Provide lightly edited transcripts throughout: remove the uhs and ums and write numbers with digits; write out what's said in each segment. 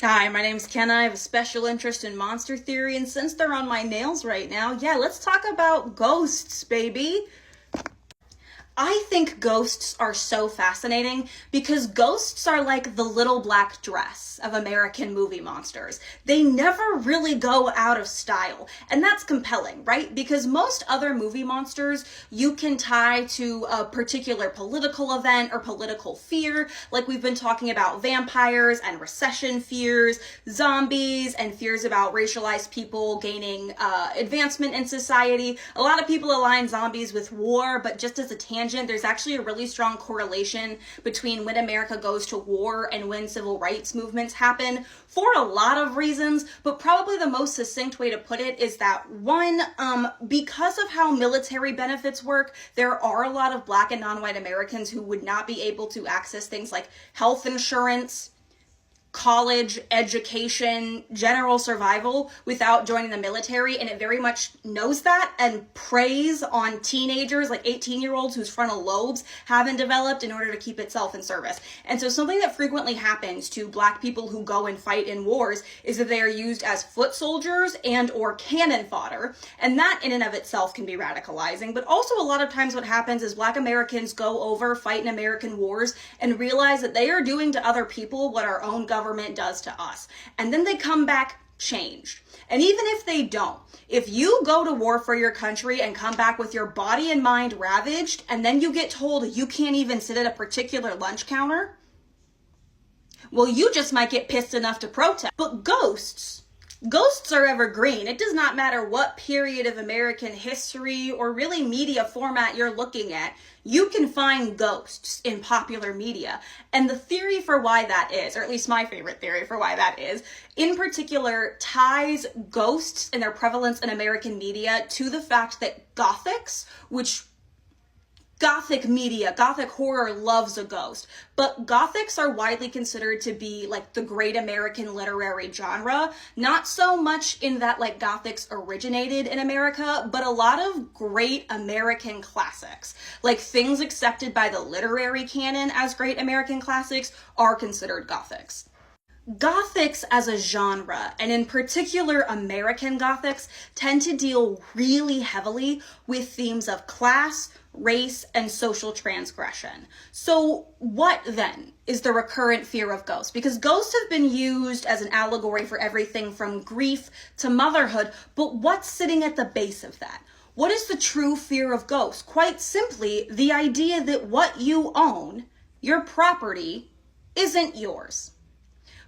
Hi, my name's Kenna. I have a special interest in monster theory, and since they're on my nails right now, let's talk about ghosts, baby. I think ghosts are so fascinating because ghosts are like the little black dress of American movie monsters. They never really go out of style, and that's compelling, right? Because most other movie monsters you can tie to a particular political event or political fear, like we've been talking about vampires and recession fears, zombies, and fears about racialized people gaining advancement in society. A lot of people align zombies with war, but just as a tangent, there's actually a really strong correlation between when America goes to war and when civil rights movements happen for a lot of reasons, but probably the most succinct way to put it is that one, because of how military benefits work, there are a lot of Black and non-white Americans who would not be able to access things like health insurance, college, education, general survival without joining the military, and it very much knows that and preys on teenagers, like 18-year-olds whose frontal lobes haven't developed in order to keep itself in service. And so something that frequently happens to Black people who go and fight in wars is that they are used as foot soldiers and or cannon fodder, and that in and of itself can be radicalizing. But also a lot of times what happens is Black Americans go over, fight in American wars, and realize that they are doing to other people what our own government does to us. And then they come back changed. And even if they don't, if you go to war for your country and come back with your body and mind ravaged, and then you get told you can't even sit at a particular lunch counter, well, you just might get pissed enough to protest. But ghosts are evergreen. It does not matter what period of American history or really media format you're looking at. You can find ghosts in popular media. And the theory for why that is, or at least my favorite theory for why that is, in particular ties ghosts and their prevalence in American media to the fact that Gothics, which Gothic media, Gothic horror loves a ghost, but Gothics are widely considered to be like the great American literary genre, not so much in that like Gothics originated in America, but a lot of great American classics, like things accepted by the literary canon as great American classics are considered Gothics. Gothics as a genre, and in particular American Gothics, tend to deal really heavily with themes of class, race, and social transgression. So what then is the recurrent fear of ghosts? Because ghosts have been used as an allegory for everything from grief to motherhood, but what's sitting at the base of that? What is the true fear of ghosts? Quite simply, the idea that what you own, your property, isn't yours.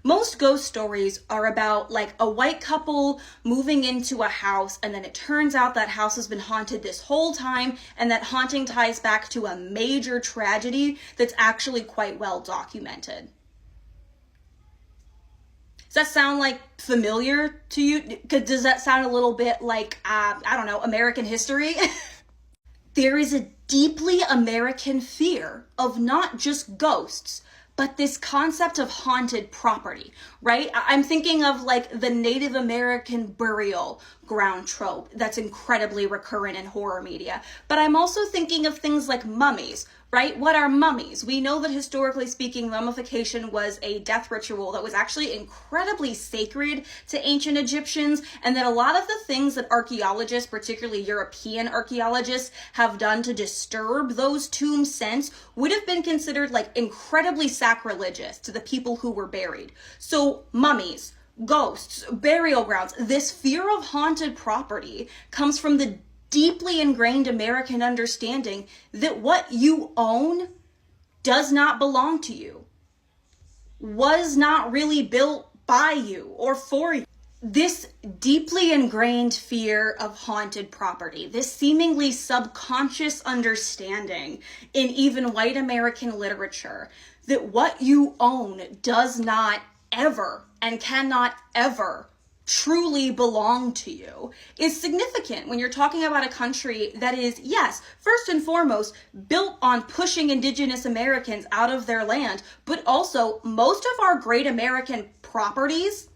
Most ghost stories are about like a white couple moving into a house, and then it turns out that house has been haunted this whole time, and that haunting ties back to a major tragedy that's actually quite well documented. Does that sound like familiar to you? Does that sound a little bit like, American history? There is a deeply American fear of not just ghosts, but this concept of haunted property, right? I'm thinking of like the Native American burial ground trope that's incredibly recurrent in horror media. But I'm also thinking of things like mummies, right? What are mummies? We know that historically speaking, mummification was a death ritual that was actually incredibly sacred to ancient Egyptians, and that a lot of the things that archaeologists, particularly European archaeologists, have done to disturb those tombs since would have been considered like incredibly sacrilegious to the people who were buried. So mummies, ghosts, burial grounds, this fear of haunted property comes from the deeply ingrained American understanding that what you own does not belong to you, was not really built by you or for you. This deeply ingrained fear of haunted property, this seemingly subconscious understanding in even white American literature that what you own does not ever and cannot ever truly belong to you is significant when you're talking about a country that is, yes, first and foremost, built on pushing Indigenous Americans out of their land, but also most of our great American properties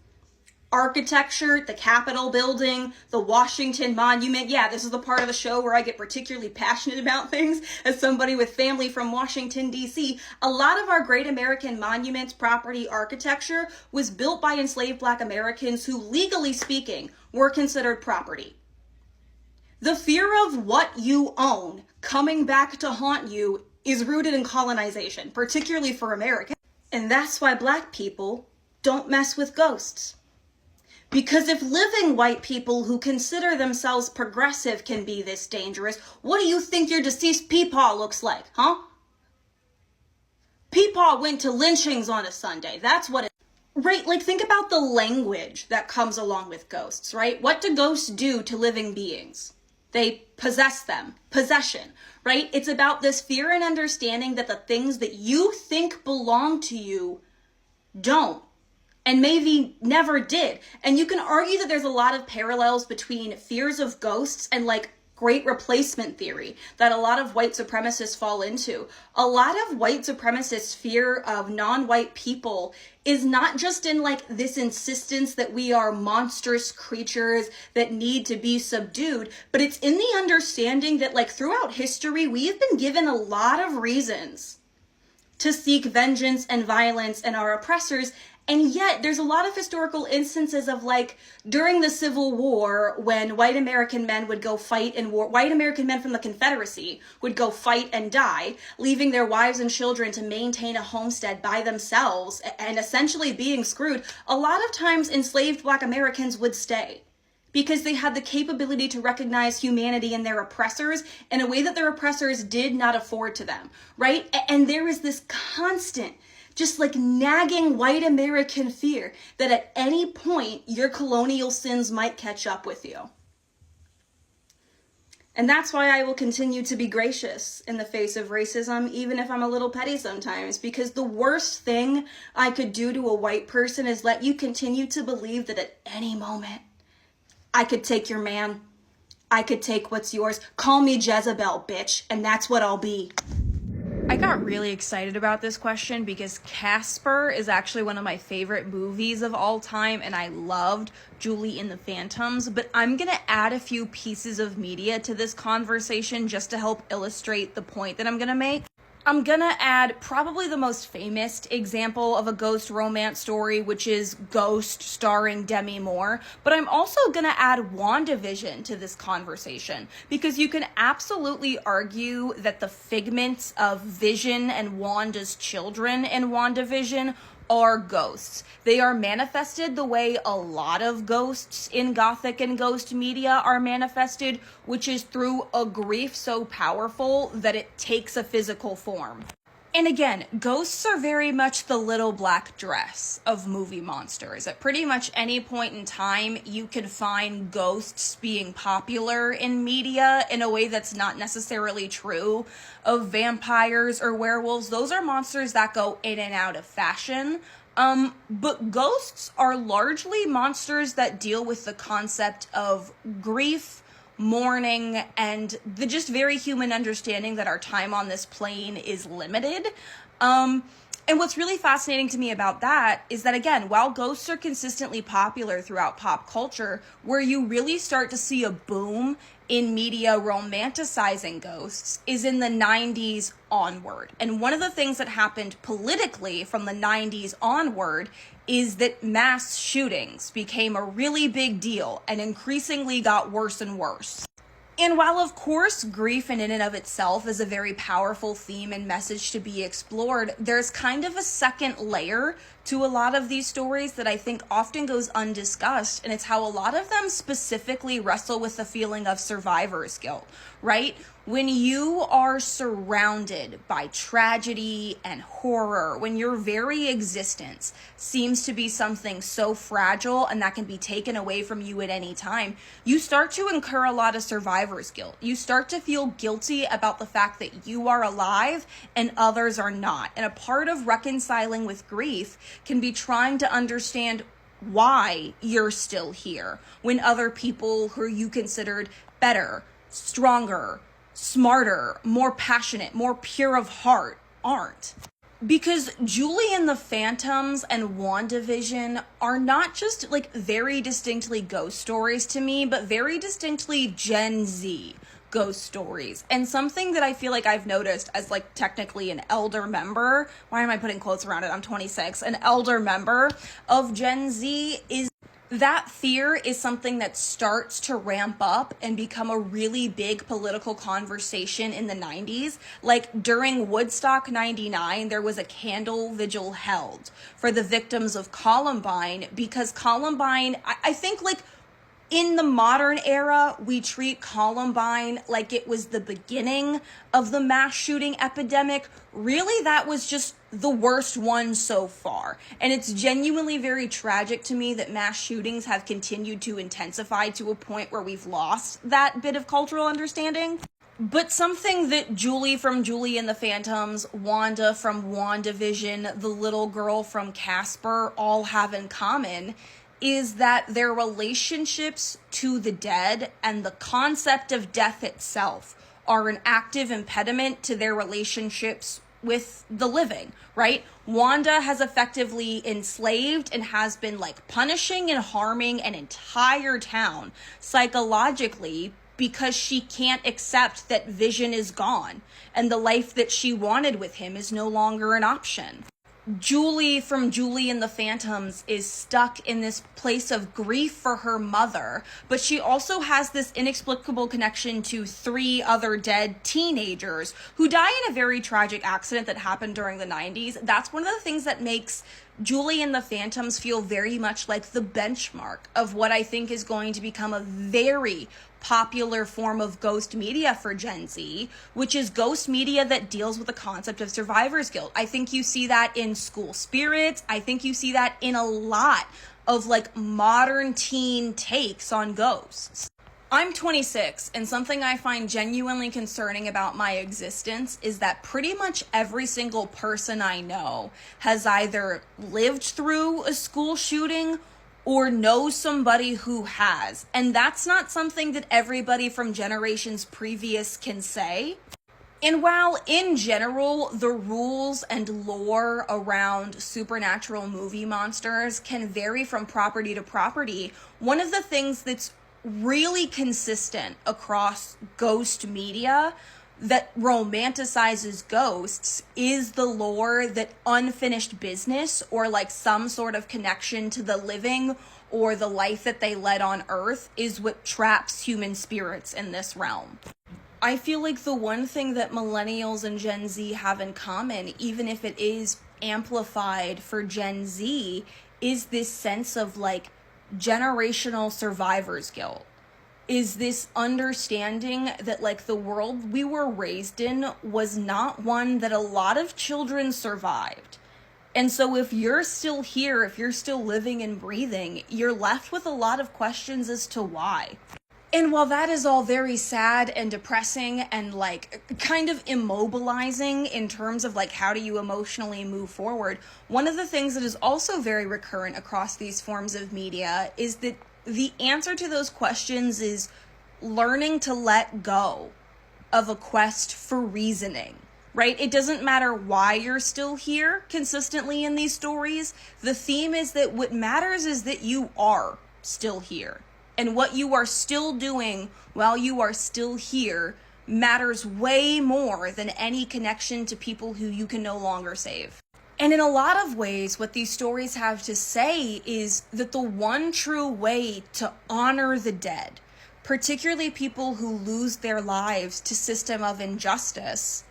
architecture, the Capitol building, the Washington Monument. Yeah, this is the part of the show where I get particularly passionate about things as somebody with family from Washington, D.C. A lot of our great American monuments, property, architecture was built by enslaved Black Americans who, legally speaking, were considered property. The fear of what you own coming back to haunt you is rooted in colonization, particularly for Americans. And that's why Black people don't mess with ghosts. Because if living white people who consider themselves progressive can be this dangerous, what do you think your deceased peepaw looks like, huh? Peepaw went to lynchings on a Sunday. That's what it... Right, like think about the language that comes along with ghosts, right? What do ghosts do to living beings? They possess them. Possession, right? It's about this fear and understanding that the things that you think belong to you don't. And maybe never did. And you can argue that there's a lot of parallels between fears of ghosts and like great replacement theory that a lot of white supremacists fall into. A lot of white supremacists' fear of non-white people is not just in like this insistence that we are monstrous creatures that need to be subdued, but it's in the understanding that like throughout history, we have been given a lot of reasons to seek vengeance and violence and our oppressors. And yet there's a lot of historical instances of like during the Civil War when white American men would go fight in war, white American men from the Confederacy would go fight and die, leaving their wives and children to maintain a homestead by themselves and essentially being screwed. A lot of times enslaved Black Americans would stay because they had the capability to recognize humanity in their oppressors in a way that their oppressors did not afford to them, right? And there is this constant just like nagging white American fear that at any point your colonial sins might catch up with you. And that's why I will continue to be gracious in the face of racism, even if I'm a little petty sometimes, because the worst thing I could do to a white person is let you continue to believe that at any moment I could take your man, I could take what's yours. Call me Jezebel, bitch, and that's what I'll be. I got really excited about this question because Casper is actually one of my favorite movies of all time, and I loved Julie and the Phantoms, but I'm gonna add a few pieces of media to this conversation just to help illustrate the point that I'm gonna make. I'm gonna add probably the most famous example of a ghost romance story, which is Ghost starring Demi Moore, but I'm also gonna add WandaVision to this conversation because you can absolutely argue that the figments of Vision and Wanda's children in WandaVision are ghosts. They are manifested the way a lot of ghosts in Gothic and ghost media are manifested, which is through a grief so powerful that it takes a physical form. And again, ghosts are very much the little black dress of movie monsters. At pretty much any point in time, you can find ghosts being popular in media in a way that's not necessarily true of vampires or werewolves. Those are monsters that go in and out of fashion. But ghosts are largely monsters that deal with the concept of grief, mourning, and the just very human understanding that our time on this plane is limited. And what's really fascinating to me about that is that, again, while ghosts are consistently popular throughout pop culture, where you really start to see a boom in media romanticizing ghosts is in the 90s onward. And one of the things that happened politically from the 90s onward is that mass shootings became a really big deal and increasingly got worse and worse. And while, of course, grief in and of itself is a very powerful theme and message to be explored, there's kind of a second layer to a lot of these stories that I think often goes undiscussed, and it's how a lot of them specifically wrestle with the feeling of survivor's guilt, right? When you are surrounded by tragedy and horror, when your very existence seems to be something so fragile and that can be taken away from you at any time, you start to incur a lot of survivor's guilt. You start to feel guilty about the fact that you are alive and others are not. And a part of reconciling with grief can be trying to understand why you're still here when other people who you considered better, stronger, smarter, more passionate, more pure of heart aren't. Because Julie and the Phantoms and WandaVision are not just like very distinctly ghost stories to me, but very distinctly Gen Z ghost stories. And something that I feel like I've noticed as like technically an elder member, why am I putting quotes around it? I'm 26, an elder member of Gen Z is that fear is something that starts to ramp up and become a really big political conversation in the 90s. Like during Woodstock 99, there was a candle vigil held for the victims of Columbine, because Columbine, I think like in the modern era, we treat Columbine like it was the beginning of the mass shooting epidemic. Really, that was just the worst one so far. And it's genuinely very tragic to me that mass shootings have continued to intensify to a point where we've lost that bit of cultural understanding. But something that Julie from Julie and the Phantoms, Wanda from WandaVision, the little girl from Casper all have in common is that their relationships to the dead and the concept of death itself are an active impediment to their relationships with the living, right? Wanda has effectively enslaved and has been like punishing and harming an entire town psychologically because she can't accept that Vision is gone and the life that she wanted with him is no longer an option. Julie from Julie and the Phantoms is stuck in this place of grief for her mother, but she also has this inexplicable connection to 3 other dead teenagers who die in a very tragic accident that happened during the 90s. That's one of the things that makes Julie and the Phantoms feel very much like the benchmark of what I think is going to become a very popular form of ghost media for Gen Z, which is ghost media that deals with the concept of survivor's guilt. I think you see that in School Spirits. I think you see that in a lot of like modern teen takes on ghosts. I'm 26, and something I find genuinely concerning about my existence is that pretty much every single person I know has either lived through a school shooting or knows somebody who has. And that's not something that everybody from generations previous can say. And while in general, the rules and lore around supernatural movie monsters can vary from property to property, one of the things that's really consistent across ghost media that romanticizes ghosts is the lore that unfinished business or like some sort of connection to the living or the life that they led on Earth is what traps human spirits in this realm. I feel like the one thing that millennials and Gen Z have in common, even if it is amplified for Gen Z, is this sense of like generational survivor's guilt. Is this understanding that like the world we were raised in was not one that a lot of children survived. And so if you're still here, if you're still living and breathing, you're left with a lot of questions as to why. And while that is all very sad and depressing and like kind of immobilizing in terms of like how do you emotionally move forward, one of the things that is also very recurrent across these forms of media is that the answer to those questions is learning to let go of a quest for reasoning, right? It doesn't matter why you're still here consistently in these stories. The theme is that what matters is that you are still here. And what you are still doing while you are still here matters way more than any connection to people who you can no longer save. And in a lot of ways, what these stories have to say is that the one true way to honor the dead, particularly people who lose their lives to system of injustice,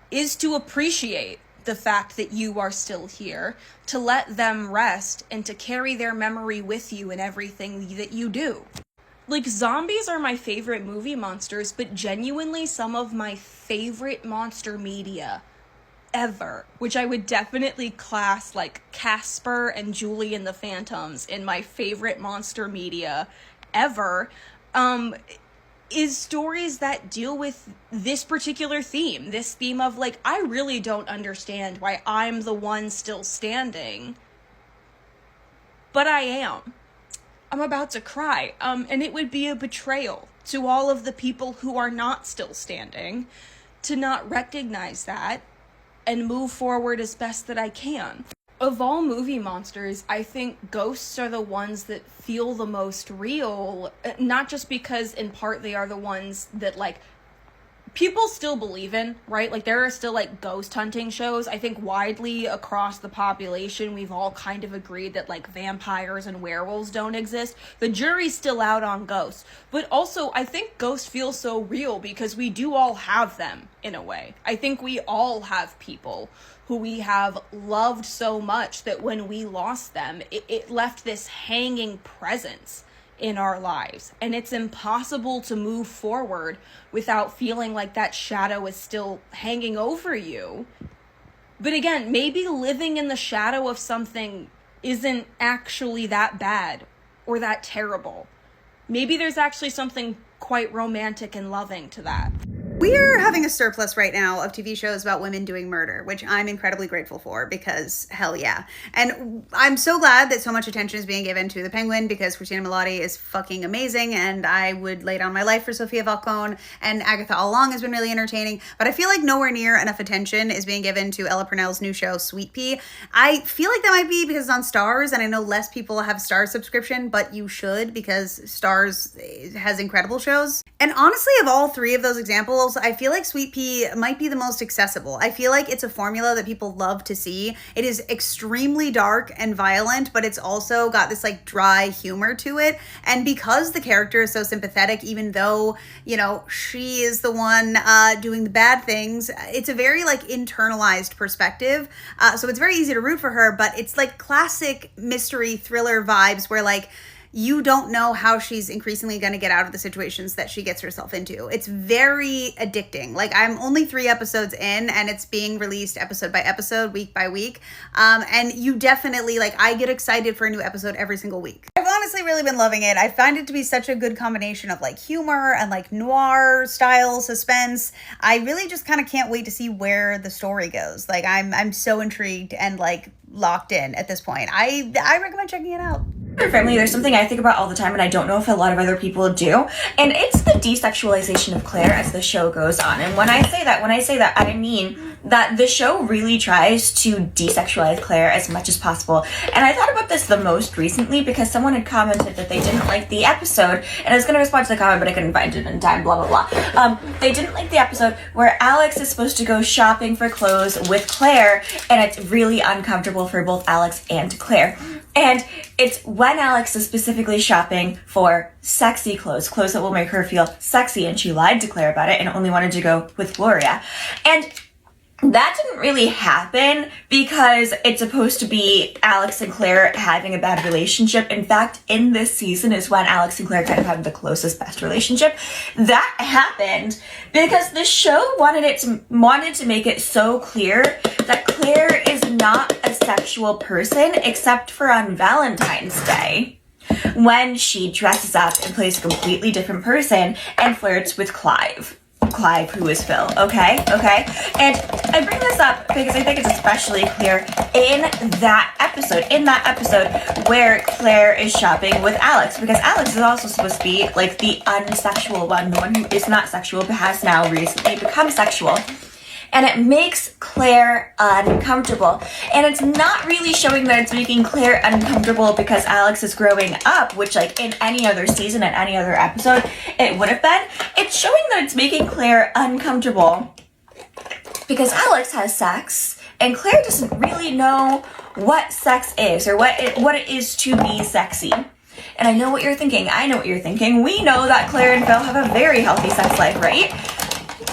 is to appreciate the fact that you are still here, to let them rest, and to carry their memory with you in everything that you do. Like, zombies are my favorite movie monsters, but genuinely some of my favorite monster media ever, which I would definitely class like Casper and Julie and the Phantoms in my favorite monster media ever, is stories that deal with this particular theme, this theme of like, I really don't understand why I'm the one still standing, but I am. I'm about to cry, and it would be a betrayal to all of the people who are not still standing to not recognize that and move forward as best that I can. Of all movie monsters, I think ghosts are the ones that feel the most real, not just because in part they are the ones that, like, people still believe in, right? Like, there are still, like, ghost hunting shows. I think widely across the population, we've all kind of agreed that, like, vampires and werewolves don't exist. The jury's still out on ghosts. But also, I think ghosts feel so real because we do all have them, in a way. I think we all have people who we have loved so much that when we lost them, it left this hanging presence in our lives, and it's impossible to move forward without feeling like that shadow is still hanging over you. But again, maybe living in the shadow of something isn't actually that bad or that terrible. Maybe there's actually something quite romantic and loving to that. We're having a surplus right now of TV shows about women doing murder, which I'm incredibly grateful for because hell yeah. And I'm so glad that so much attention is being given to The Penguin because Christina Milioti is fucking amazing and I would lay down my life for Sophia Falcone, and Agatha All Along has been really entertaining, but I feel like nowhere near enough attention is being given to Ella Purnell's new show, Sweet Pea. I feel like that might be because it's on Starz, and I know less people have Starz subscription, but you should because Starz has incredible shows. And honestly, of all three of those examples, I feel like Sweet Pea might be the most accessible. I feel like it's a formula that people love to see. It is extremely dark and violent, but it's also got this like dry humor to it. And because the character is so sympathetic, even though, you know, she is the one doing the bad things, it's a very like internalized perspective. So it's very easy to root for her, but it's like classic mystery thriller vibes where like, you don't know how she's increasingly going to get out of the situations that she gets herself into. It's very addicting. Like, I'm only 3 episodes in, and it's being released episode by episode, week by week. And you definitely, like, I get excited for a new episode every single week. I've honestly really been loving it. I find it to be such a good combination of, like, humor and, like, noir style suspense. I really just kind of can't wait to see where the story goes. Like, I'm so intrigued and, like, locked in at this point. I recommend checking it out. Family, there's something I think about all the time, and I don't know if a lot of other people do, and it's the desexualization of Claire as the show goes on. And when I say that, I mean that the show really tries to desexualize Claire as much as possible. And I thought about this the most recently because someone had commented that they didn't like the episode, and I was going to respond to the comment, but I couldn't find it in time, blah, blah, blah. They didn't like the episode where Alex is supposed to go shopping for clothes with Claire, and it's really uncomfortable for both Alex and Claire. And it's when Alex is specifically shopping for sexy clothes that will make her feel sexy, and she lied to Claire about it and only wanted to go with Gloria. And that didn't really happen because it's supposed to be Alex and Claire having a bad relationship. In fact, in this season is when Alex and Claire kind of have the closest, best relationship. That happened because the show wanted to make it so clear that Claire is not a sexual person except for on Valentine's Day, when she dresses up and plays a completely different person and flirts with Clive, who is Phil, okay? And I bring this up because I think it's especially clear in that episode where Claire is shopping with Alex, because Alex is also supposed to be like the unsexual one, the one who is not sexual but has now recently become sexual. And it makes Claire uncomfortable. And it's not really showing that it's making Claire uncomfortable because Alex is growing up, which like in any other season and any other episode it would have been. It's showing that it's making Claire uncomfortable because Alex has sex and Claire doesn't really know what sex is or what it is to be sexy. And I know what you're thinking. I know what you're thinking. We know that Claire and Phil have a very healthy sex life, right?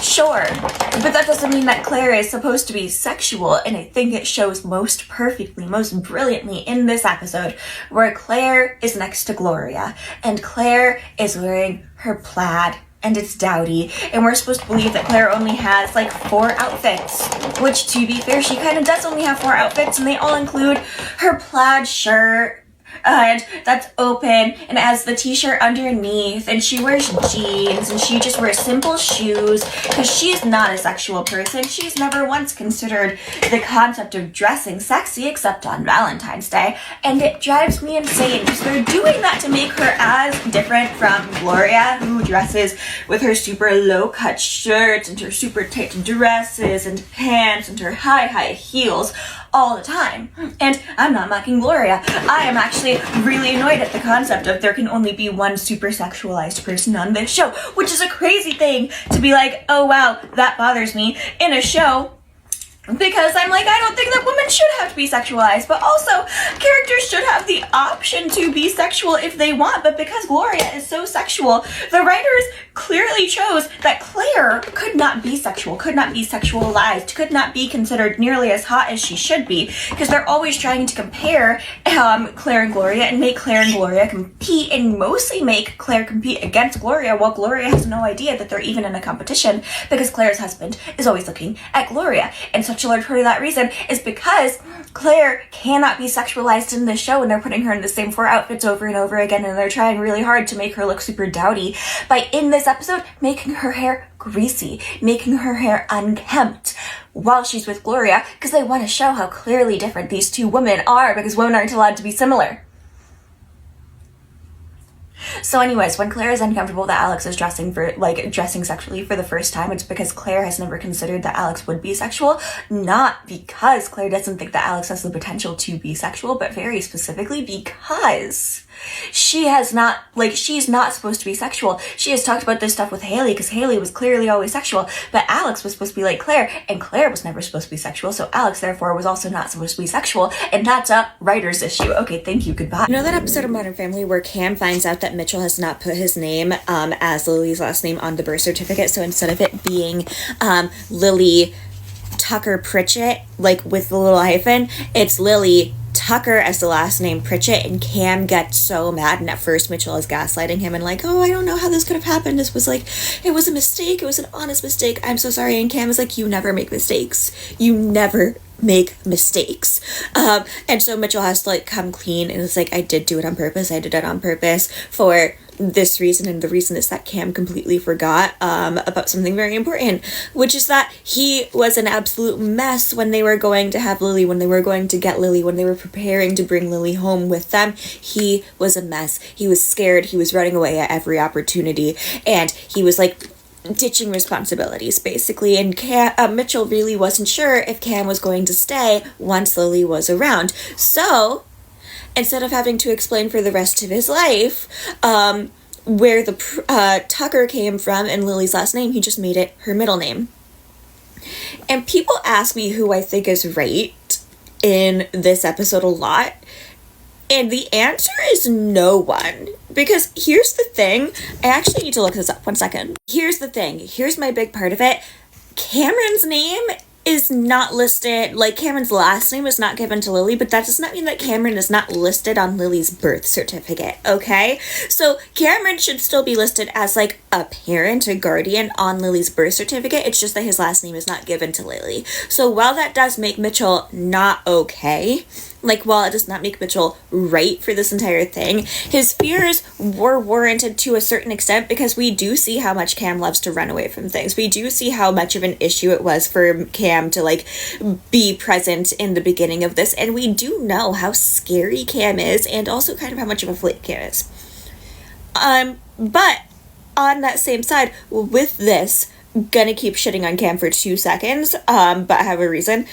Sure, but that doesn't mean that Claire is supposed to be sexual, and I think it shows most perfectly, most brilliantly in this episode, where Claire is next to Gloria, and Claire is wearing her plaid, and it's dowdy, and we're supposed to believe that Claire only has like 4 outfits, which to be fair, she kind of does only have 4 outfits, and they all include her plaid shirt, and that's open and it has the t-shirt underneath, and she wears jeans, and she just wears simple shoes because she's not a sexual person. She's never once considered the concept of dressing sexy except on Valentine's Day, and it drives me insane because they're doing that to make her as different from Gloria, who dresses with her super low-cut shirts and her super tight dresses and pants and her high heels all the time. And I'm not mocking Gloria. I am actually really annoyed at the concept of there can only be one super sexualized person on this show, which is a crazy thing to be like, oh wow, that bothers me in a show. Because I'm like, I don't think that women should have to be sexualized, but also characters should have the option to be sexual if they want. But because Gloria is so sexual, the writers clearly chose that Claire could not be sexual, could not be sexualized, could not be considered nearly as hot as she should be, because they're always trying to compare Claire and Gloria and make Claire and Gloria compete, and mostly make Claire compete against Gloria, while Gloria has no idea that they're even in a competition, because Claire's husband is always looking at Gloria. And such a large part of that reason is because Claire cannot be sexualized in this show, and they're putting her in the same 4 outfits over and over again, and they're trying really hard to make her look super dowdy by, in this episode, making her hair greasy, making her hair unkempt while she's with Gloria, because they want to show how clearly different these two women are, because women aren't allowed to be similar. So anyways, when Claire is uncomfortable that Alex is dressing sexually for the first time, it's because Claire has never considered that Alex would be sexual, not because Claire doesn't think that Alex has the potential to be sexual, but very specifically because she's not supposed to be sexual. She has talked about this stuff with Haley, because Haley was clearly always sexual, but Alex was supposed to be like Claire, and Claire was never supposed to be sexual, so Alex therefore was also not supposed to be sexual, and that's a writer's issue. Okay, thank you, goodbye. You know that episode of Modern Family where Cam finds out that Mitchell has not put his name as Lily's last name on the birth certificate, so instead of it being Lily Tucker Pritchett, like with the little hyphen, it's Lily Tucker as the last name Pritchett, and Cam gets so mad, and at first Mitchell is gaslighting him and like, oh, I don't know how this could have happened, this was like, it was a mistake, it was an honest mistake, I'm so sorry. And Cam is like, you never make mistakes, you never make mistakes. And so Mitchell has to like come clean, and it's like, I did do it on purpose, I did it on purpose for this reason, and the reason is that Cam completely forgot about something very important, which is that he was an absolute mess when they were going to have Lily, when they were going to get Lily, when they were preparing to bring Lily home with them. He was a mess. He was scared. He was running away at every opportunity, and he was like ditching responsibilities basically, and Mitchell really wasn't sure if Cam was going to stay once Lily was around. So instead of having to explain for the rest of his life where the Tucker came from and Lily's last name, he just made it her middle name. And people ask me who I think is right in this episode a lot, and the answer is no one. Because here's the thing, I actually need to look this up, 1 second. Here's the thing, here's my big part of it. Cameron's name is not listed, like Cameron's last name is not given to Lily, but that does not mean that Cameron is not listed on Lily's birth certificate, okay? So Cameron should still be listed as like a parent, a guardian on Lily's birth certificate, it's just that his last name is not given to Lily. So while that does make Mitchell not okay, like while it does not make Mitchell right for this entire thing, his fears were warranted to a certain extent, because we do see how much Cam loves to run away from things. We do see how much of an issue it was for Cam to like be present in the beginning of this, and we do know how scary Cam is, and also kind of how much of a flake Cam is. But on that same side, with this, gonna keep shitting on Cam for 2 seconds, but I have a reason.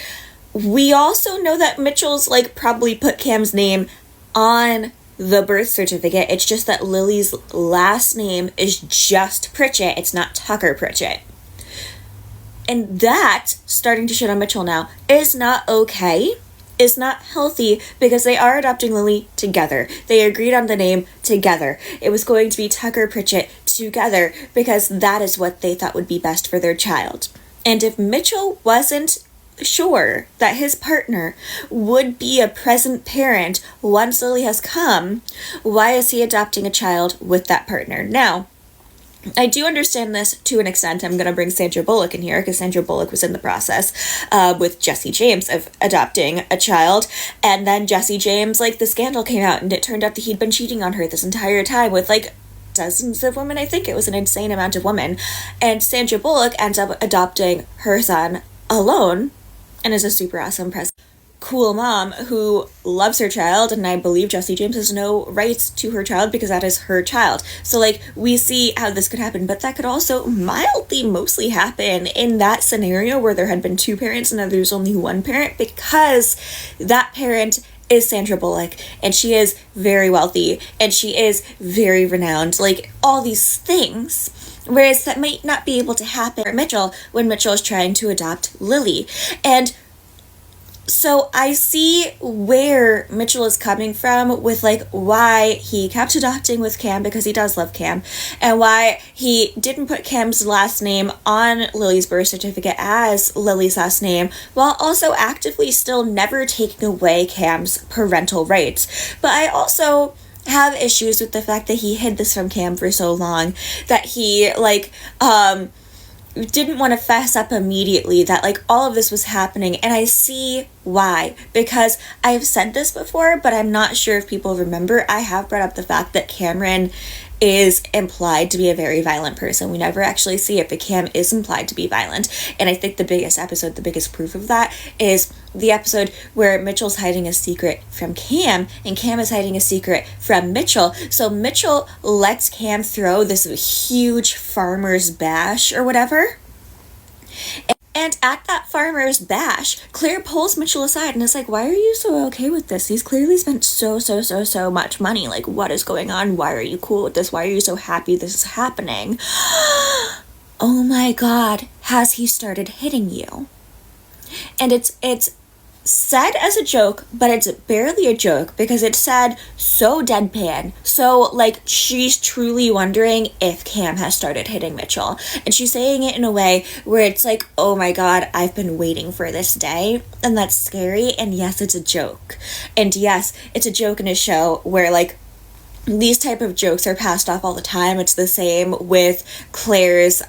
We also know that Mitchell's like probably put Cam's name on the birth certificate. It's just that Lily's last name is just Pritchett. It's not Tucker Pritchett. And that, starting to shit on Mitchell now, is not okay. Is not healthy, because they are adopting Lily together. They agreed on the name together. It was going to be Tucker Pritchett together, because that is what they thought would be best for their child. And if Mitchell wasn't sure that his partner would be a present parent once Lily has come, why is he adopting a child with that partner? Now, I do understand this to an extent. I'm going to bring Sandra Bullock in here because Sandra Bullock was in the process with Jesse James of adopting a child. And then Jesse James, like, the scandal came out and it turned out that he'd been cheating on her this entire time with, like, dozens of women. I think it was an insane amount of women. And Sandra Bullock ends up adopting her son alone and is a super awesome cool mom who loves her child, and I believe Jesse James has no rights to her child because that is her child. So, like, we see how this could happen, but that could also mostly happen in that scenario where there had been two parents and now there's only one parent, because that parent is Sandra Bullock, and she is very wealthy, and she is very renowned, like, all these things. Whereas that might not be able to happen for Mitchell when Mitchell is trying to adopt Lily. And so I see where Mitchell is coming from with, like, why he kept adopting with Cam, because he does love Cam, and why he didn't put Cam's last name on Lily's birth certificate as Lily's last name, while also actively still never taking away Cam's parental rights. But I also have issues with the fact that he hid this from Cam for so long, that he, like, didn't want to fess up immediately that, like, all of this was happening. And I see why, because I have said this before, but I'm not sure if people remember. I have brought up the fact that Cameron is implied to be a very violent person. We never actually see it, but Cam is implied to be violent. And I think the biggest proof of that is the episode where Mitchell's hiding a secret from Cam, and Cam is hiding a secret from Mitchell. So Mitchell lets Cam throw this huge farmer's bash or whatever. And at that farmer's bash, Claire pulls Mitchell aside and is like, why are you so okay with this? He's clearly spent so much money. Like, what is going on? Why are you cool with this? Why are you so happy this is happening? Oh my God, has he started hitting you? And it's said as a joke, but it's barely a joke because it's said so deadpan. So, like, she's truly wondering if Cam has started hitting Mitchell. And she's saying it in a way where it's like, oh my God, I've been waiting for this day. And that's scary. And yes, it's a joke. And yes, it's a joke in a show where, like, these type of jokes are passed off all the time. It's the same with Claire's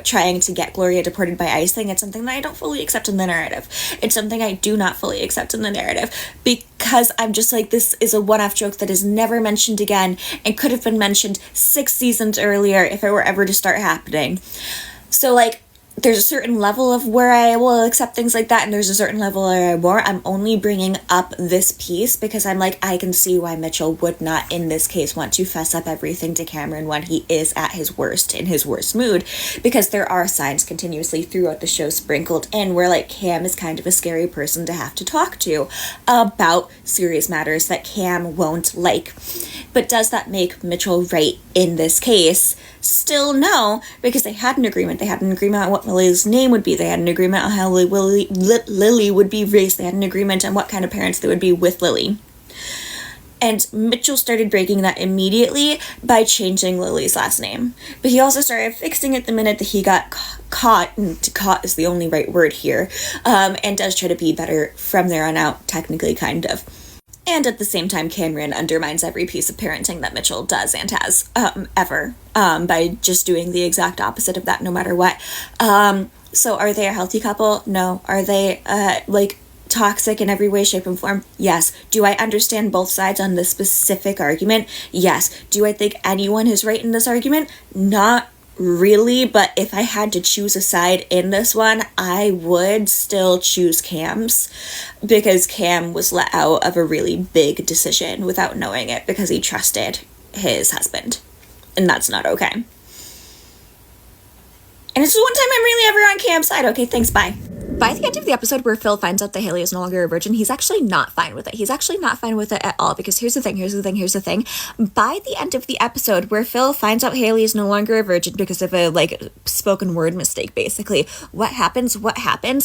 trying to get Gloria deported by ICE thing. It's something that I don't fully accept in the narrative. It's something I do not fully accept in the narrative because I'm just like, this is a one-off joke that is never mentioned again and could have been mentioned 6 seasons earlier if it were ever to start happening. So, like, there's a certain level of where I will accept things like that, and there's a certain level where I won't. I'm only bringing up this piece because I'm like, I can see why Mitchell would not, in this case, want to fess up everything to Cameron when he is at his worst, in his worst mood, because there are signs continuously throughout the show sprinkled in where, like, Cam is kind of a scary person to have to talk to about serious matters that Cam won't like. But does that make Mitchell right in this case? Still no, because they had an agreement. They had an agreement on what Lily's name would be. They had an agreement on how Lily would be raised. They had an agreement on what kind of parents they would be with Lily. And Mitchell started breaking that immediately by changing Lily's last name. But he also started fixing it the minute that he got caught, and caught is the only right word here, and does try to be better from there on out, technically, kind of. And at the same time, Cameron undermines every piece of parenting that Mitchell does and has ever by just doing the exact opposite of that no matter what. So are they a healthy couple? No. Are they like toxic in every way, shape, and form? Yes. Do I understand both sides on this specific argument? Yes. Do I think anyone is right in this argument? Not really, but if I had to choose a side in this one, I would still choose Cam's, because Cam was let out of a really big decision without knowing it because he trusted his husband, and that's not okay. And it's the one time I'm really ever on Cam's side. Okay, thanks, bye. By the end of the episode where Phil finds out that Haley is no longer a virgin, he's actually not fine with it. He's actually not fine with it at all, because here's the thing. By the end of the episode where Phil finds out Haley is no longer a virgin because of a, like, spoken word mistake, basically, what happens?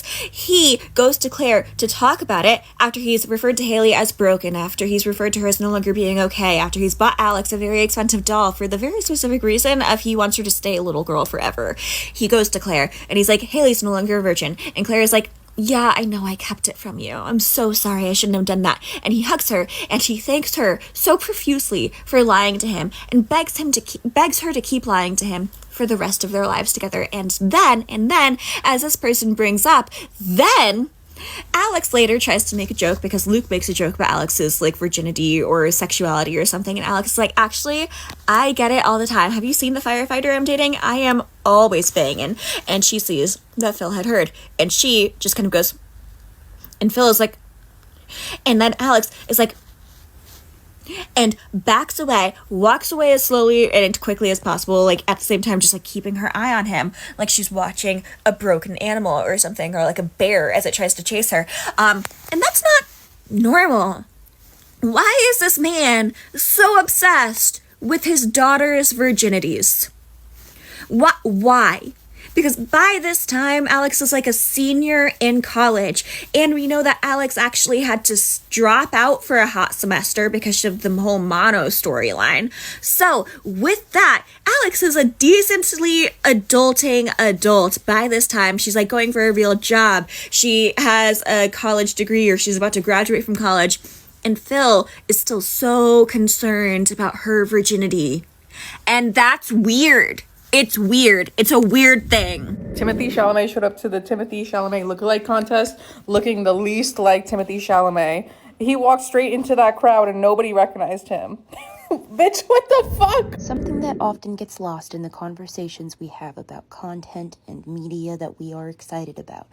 He goes to Claire to talk about it after he's referred to Haley as broken, after he's referred to her as no longer being okay, after he's bought Alex a very expensive doll for the very specific reason of he wants her to stay a little girl forever. He goes to Claire and he's like, Haley's no longer a virgin. And Claire is like, yeah, I know I kept it from you. I'm so sorry. I shouldn't have done that. And he hugs her and he thanks her so profusely for lying to him and begs her to keep lying to him for the rest of their lives together. And then, as this person brings up, then Alex later tries to make a joke because Luke makes a joke about Alex's like virginity or sexuality or something, and Alex is like, actually, I get it all the time. Have you seen the firefighter I'm dating? I am always banging. And she sees that Phil had heard, and she just kind of goes, and Phil is like, and then Alex is like, and backs away, walks away as slowly and quickly as possible, like at the same time just like keeping her eye on him, like she's watching a broken animal or something, or like a bear as it tries to chase her. And that's not normal. Why is this man so obsessed with his daughter's virginities? Why? Because by this time, Alex is like a senior in college, and we know that Alex actually had to drop out for a hot semester because of the whole Mono storyline. So, with that, Alex is a decently adulting adult by this time. She's like going for a real job. She has a college degree, or she's about to graduate from college, and Phil is still so concerned about her virginity. And that's weird. It's weird. It's a weird thing. Timothée Chalamet showed up to the Timothée Chalamet lookalike contest looking the least like Timothée Chalamet. He walked straight into that crowd and nobody recognized him. Bitch, what the fuck? Something that often gets lost in the conversations we have about content and media that we are excited about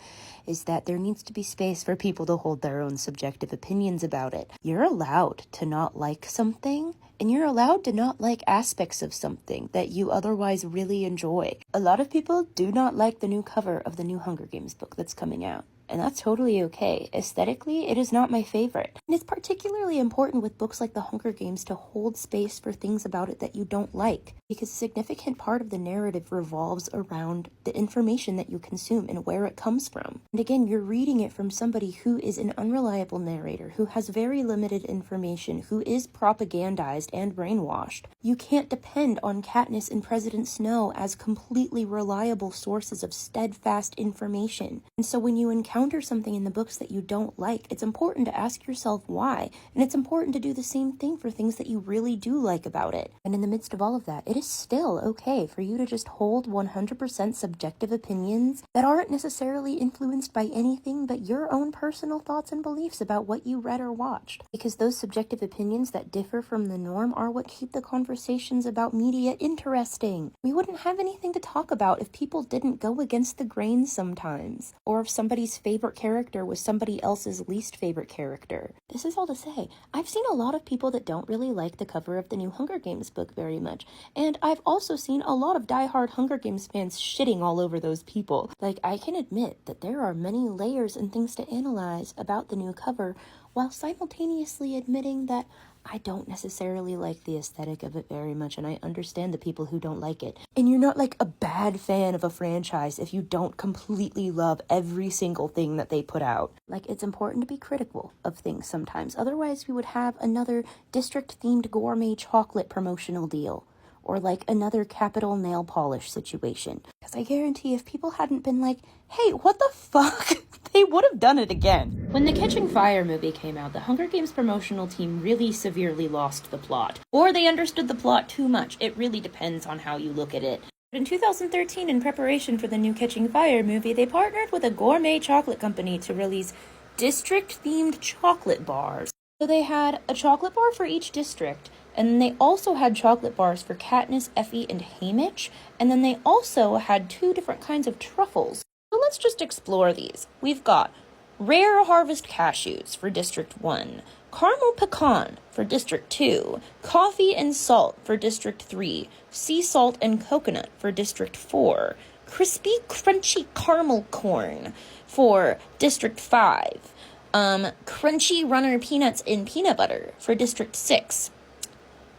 is that there needs to be space for people to hold their own subjective opinions about it. You're allowed to not like something, and you're allowed to not like aspects of something that you otherwise really enjoy. A lot of people do not like the new cover of the new Hunger Games book that's coming out. And that's totally okay. Aesthetically, it is not my favorite. And it's particularly important with books like The Hunger Games to hold space for things about it that you don't like, because a significant part of the narrative revolves around the information that you consume and where it comes from. And again, you're reading it from somebody who is an unreliable narrator, who has very limited information, who is propagandized and brainwashed. You can't depend on Katniss and President Snow as completely reliable sources of steadfast information. And so when you encounter something in the books that you don't like, it's important to ask yourself why, and it's important to do the same thing for things that you really do like about it. And in the midst of all of that, it is still okay for you to just hold 100% subjective opinions that aren't necessarily influenced by anything but your own personal thoughts and beliefs about what you read or watched, because those subjective opinions that differ from the norm are what keep the conversations about media interesting. We wouldn't have anything to talk about if people didn't go against the grain sometimes, or if somebody's favorite character was somebody else's least favorite character. This is all to say, I've seen a lot of people that don't really like the cover of the new Hunger Games book very much, and I've also seen a lot of diehard Hunger Games fans shitting all over those people. Like, I can admit that there are many layers and things to analyze about the new cover, while simultaneously admitting that I don't necessarily like the aesthetic of it very much, and I understand the people who don't like it. And you're not like a bad fan of a franchise if you don't completely love every single thing that they put out. Like, it's important to be critical of things sometimes. Otherwise, we would have another district-themed gourmet chocolate promotional deal, or like another Capital nail polish situation. Because I guarantee if people hadn't been like, hey, what the fuck? They would have done it again. When the Catching Fire movie came out, the Hunger Games promotional team really severely lost the plot. Or they understood the plot too much. It really depends on how you look at it. In 2013, in preparation for the new Catching Fire movie, they partnered with a gourmet chocolate company to release district-themed chocolate bars. So they had a chocolate bar for each district, and then they also had chocolate bars for Katniss, Effie, and Haymitch, and then they also had 2 different kinds of truffles. So let's just explore these. We've got Rare Harvest Cashews for District 1, Caramel Pecan for District 2, Coffee and Salt for District 3, Sea Salt and Coconut for District 4, Crispy Crunchy Caramel Corn for District 5, Crunchy Runner Peanuts in Peanut Butter for District 6,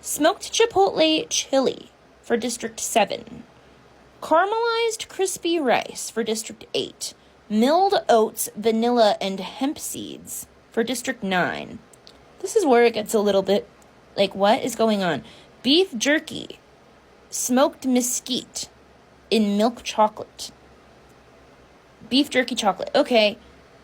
Smoked Chipotle Chili for District 7, Caramelized Crispy Rice for District 8, Milled Oats, Vanilla, and Hemp Seeds for District 9. This is where it gets a little bit like, what is going on? Beef Jerky, Smoked Mesquite in Milk Chocolate. Beef Jerky Chocolate. Okay,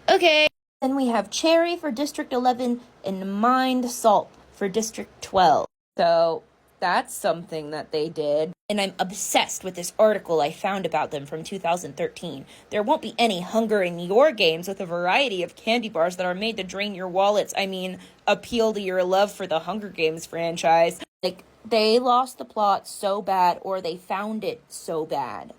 Okay. Then we have Cherry for District 11 and Mind Salt for District 12. So that's something that they did. And I'm obsessed with this article I found about them from 2013. There won't be any hunger in your games with a variety of candy bars that are made to drain your wallets. I mean, appeal to your love for the Hunger Games franchise. Like, they lost the plot so bad, or they found it so bad.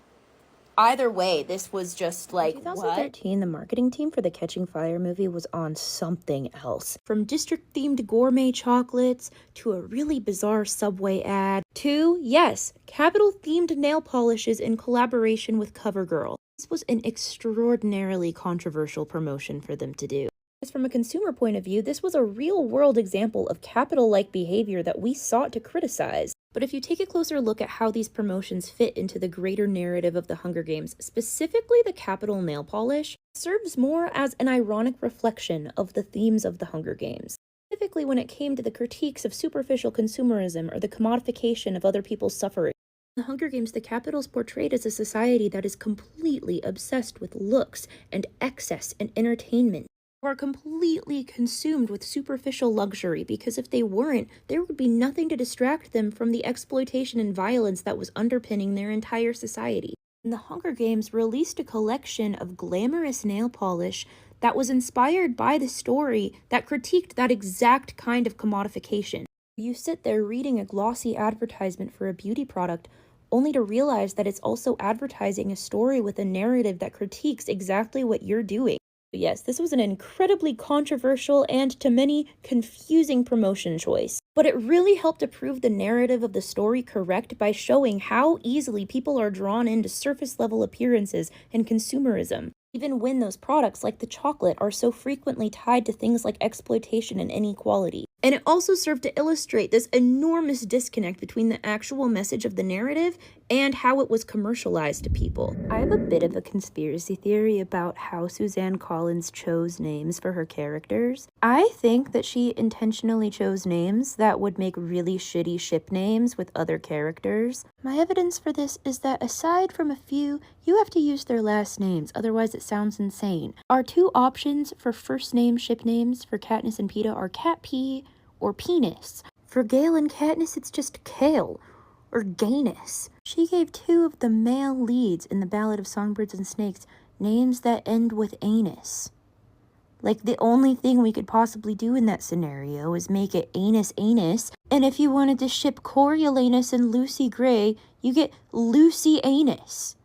Either way, this was just like, what? 2013, the marketing team for the Catching Fire movie was on something else. From district-themed gourmet chocolates, to a really bizarre Subway ad, to, yes, Capitol-themed nail polishes in collaboration with CoverGirl. This was an extraordinarily controversial promotion for them to do. From a consumer point of view, this was a real-world example of Capitol-like behavior that we sought to criticize. But if you take a closer look at how these promotions fit into the greater narrative of the Hunger Games, specifically the Capitol nail polish, serves more as an ironic reflection of the themes of the Hunger Games. Specifically when it came to the critiques of superficial consumerism or the commodification of other people's suffering. In the Hunger Games, the Capitol is portrayed as a society that is completely obsessed with looks and excess and entertainment. Are completely consumed with superficial luxury, because if they weren't, there would be nothing to distract them from the exploitation and violence that was underpinning their entire society. And the Hunger Games released a collection of glamorous nail polish that was inspired by the story that critiqued that exact kind of commodification. You sit there reading a glossy advertisement for a beauty product only to realize that it's also advertising a story with a narrative that critiques exactly what you're doing. Yes, this was an incredibly controversial and, to many, confusing promotion choice. But it really helped to prove the narrative of the story correct by showing how easily people are drawn into surface-level appearances and consumerism, even when those products, like the chocolate, are so frequently tied to things like exploitation and inequality. And it also served to illustrate this enormous disconnect between the actual message of the narrative and how it was commercialized to people. I have a bit of a conspiracy theory about how Suzanne Collins chose names for her characters. I think that she intentionally chose names that would make really shitty ship names with other characters. My evidence for this is that aside from a few, you have to use their last names, otherwise it sounds insane. Our two options for first name ship names for Katniss and Peeta are Cat P or Penis. For Gale and Katniss, it's just Kale or Gayness. She gave two of the male leads in the Ballad of Songbirds and Snakes names that end with anus. Like, the only thing we could possibly do in that scenario is make it Anus Anus, and if you wanted to ship Coriolanus and Lucy Gray, you get Lucy Anus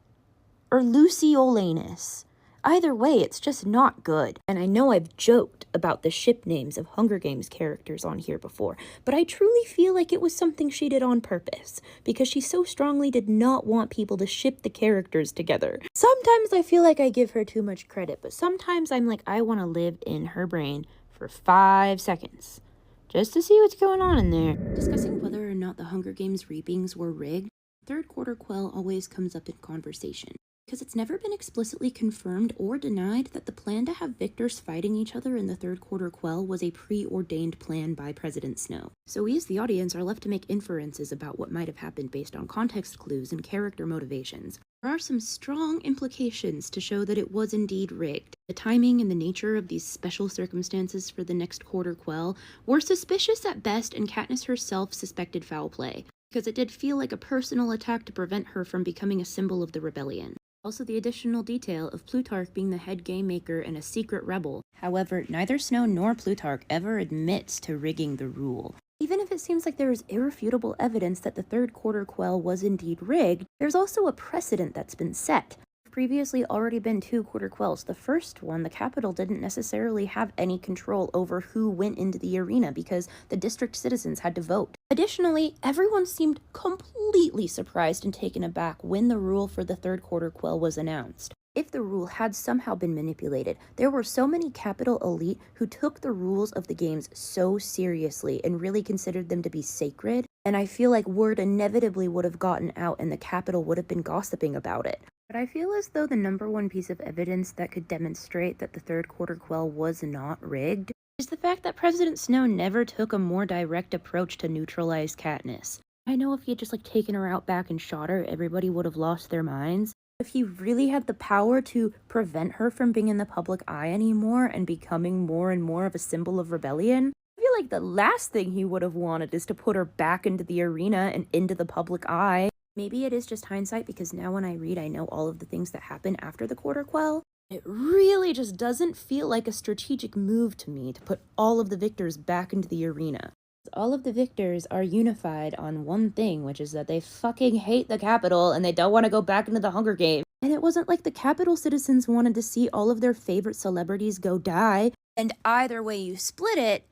or Luciolanus. Either way, it's just not good. And I know I've joked about the ship names of Hunger Games characters on here before, but I truly feel like it was something she did on purpose, because she so strongly did not want people to ship the characters together. Sometimes I feel like I give her too much credit, but sometimes I'm like, I want to live in her brain for 5 seconds, just to see what's going on in there. Discussing whether or not the Hunger Games reapings were rigged, third quarter quell always comes up in conversation, because it's never been explicitly confirmed or denied that the plan to have victors fighting each other in the third quarter quell was a preordained plan by President Snow. So we as the audience are left to make inferences about what might have happened based on context clues and character motivations. There are some strong implications to show that it was indeed rigged. The timing and the nature of these special circumstances for the next quarter quell were suspicious at best, and Katniss herself suspected foul play, because it did feel like a personal attack to prevent her from becoming a symbol of the rebellion. Also, the additional detail of Plutarch being the head game maker and a secret rebel. However, neither Snow nor Plutarch ever admits to rigging the rule. Even if it seems like there is irrefutable evidence that the third quarter quell was indeed rigged, there's also a precedent that's been set. Previously already been 2 quarter quells. The first one, the Capitol didn't necessarily have any control over who went into the arena because the district citizens had to vote. Additionally, everyone seemed completely surprised and taken aback when the rule for the third quarter quell was announced. If the rule had somehow been manipulated, there were so many Capitol elite who took the rules of the games so seriously and really considered them to be sacred, and I feel like word inevitably would have gotten out and the Capitol would have been gossiping about it. But I feel as though the number one piece of evidence that could demonstrate that the third quarter quell was not rigged is the fact that President Snow never took a more direct approach to neutralize Katniss. I know if he had just taken her out back and shot her, everybody would have lost their minds. If he really had the power to prevent her from being in the public eye anymore and becoming more and more of a symbol of rebellion, I feel like the last thing he would have wanted is to put her back into the arena and into the public eye. Maybe it is just hindsight, because now when I read, I know all of the things that happen after the Quarter Quell. It really just doesn't feel like a strategic move to me to put all of the victors back into the arena. All of the victors are unified on one thing, which is that they fucking hate the Capitol and they don't want to go back into the Hunger Games. And it wasn't like the Capitol citizens wanted to see all of their favorite celebrities go die. And either way you split it,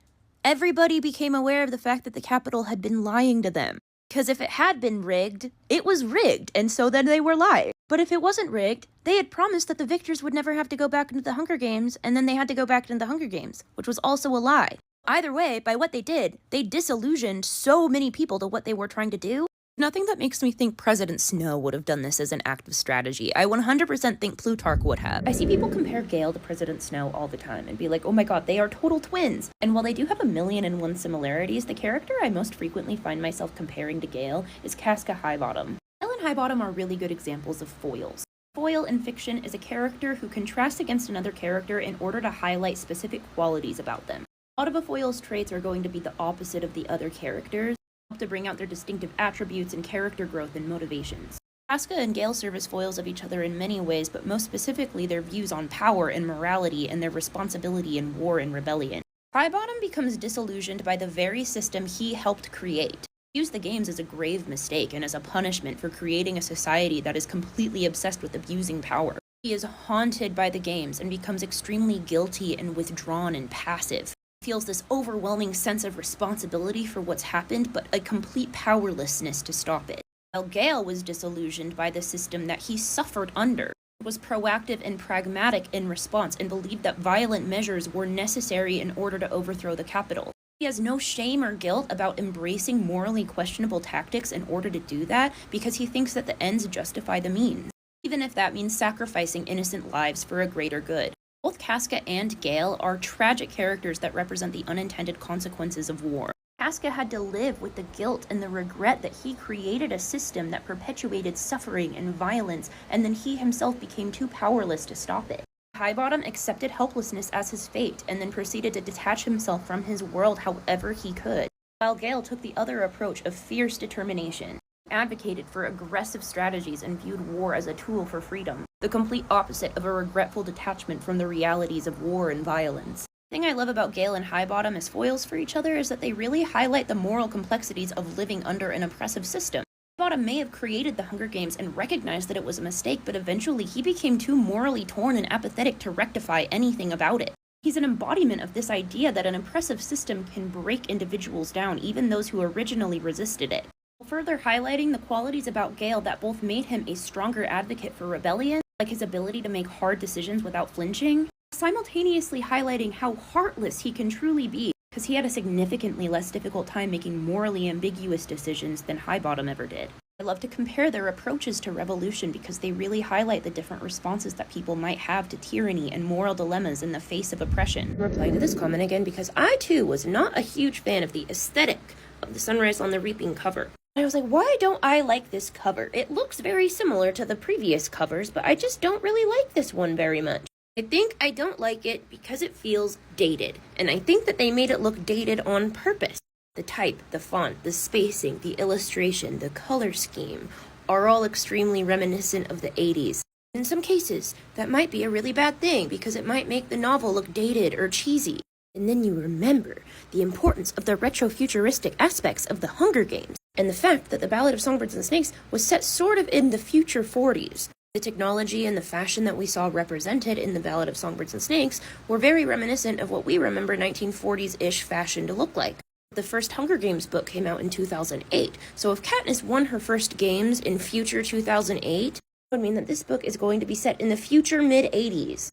everybody became aware of the fact that the Capitol had been lying to them. Because if it had been rigged, it was rigged, and so then they were lying. But if it wasn't rigged, they had promised that the victors would never have to go back into the Hunger Games, and then they had to go back into the Hunger Games, which was also a lie. Either way, by what they did, they disillusioned so many people to what they were trying to do. Nothing that makes me think President Snow would have done this as an act of strategy. I 100% think Plutarch would have. I see people compare Gale to President Snow all the time and be like, oh my god, they are total twins. And while they do have 1,000,001 similarities, the character I most frequently find myself comparing to Gale is Casca Highbottom. Gale and Highbottom are really good examples of foils. Foil in fiction is a character who contrasts against another character in order to highlight specific qualities about them. A lot of a foil's traits are going to be the opposite of the other characters, to bring out their distinctive attributes and character growth and motivations. Casca and Gale serve as foils of each other in many ways, but most specifically their views on power and morality and their responsibility in war and rebellion. Highbottom becomes disillusioned by the very system he helped create. He used the games as a grave mistake and as a punishment for creating a society that is completely obsessed with abusing power. He is haunted by the games and becomes extremely guilty and withdrawn and passive. Feels this overwhelming sense of responsibility for what's happened, but a complete powerlessness to stop it. While Gale was disillusioned by the system that he suffered under, was proactive and pragmatic in response, and believed that violent measures were necessary in order to overthrow the Capitol. He has no shame or guilt about embracing morally questionable tactics in order to do that, because he thinks that the ends justify the means, even if that means sacrificing innocent lives for a greater good. Both Casca and Gale are tragic characters that represent the unintended consequences of war. Casca had to live with the guilt and the regret that he created a system that perpetuated suffering and violence, and then he himself became too powerless to stop it. Highbottom accepted helplessness as his fate, and then proceeded to detach himself from his world however he could, while Gale took the other approach of fierce determination, advocated for aggressive strategies, and viewed war as a tool for freedom, the complete opposite of a regretful detachment from the realities of war and violence. The thing I love about Gale and Highbottom as foils for each other is that they really highlight the moral complexities of living under an oppressive system. Highbottom may have created the Hunger Games and recognized that it was a mistake, but eventually he became too morally torn and apathetic to rectify anything about it. He's an embodiment of this idea that an oppressive system can break individuals down, even those who originally resisted it. Further highlighting the qualities about Gale that both made him a stronger advocate for rebellion, like his ability to make hard decisions without flinching, simultaneously highlighting how heartless he can truly be, because he had a significantly less difficult time making morally ambiguous decisions than Highbottom ever did. I love to compare their approaches to revolution because they really highlight the different responses that people might have to tyranny and moral dilemmas in the face of oppression. I'm replying to this comment again because I too was not a huge fan of the aesthetic of the Sunrise on the Reaping cover. I was like, why don't I like this cover? It looks very similar to the previous covers, but I just don't really like this one very much. I think I don't like it because it feels dated, and I think that they made it look dated on purpose. The type, the font, the spacing, the illustration, the color scheme are all extremely reminiscent of the 80s. In some cases, that might be a really bad thing because it might make the novel look dated or cheesy. And then you remember the importance of the retro-futuristic aspects of the Hunger Games, and the fact that the Ballad of Songbirds and Snakes was set sort of in the future 40s. The technology and the fashion that we saw represented in the Ballad of Songbirds and Snakes were very reminiscent of what we remember 1940s-ish fashion to look like. The first Hunger Games book came out in 2008, so if Katniss won her first games in future 2008, it would mean that this book is going to be set in the future mid-80s.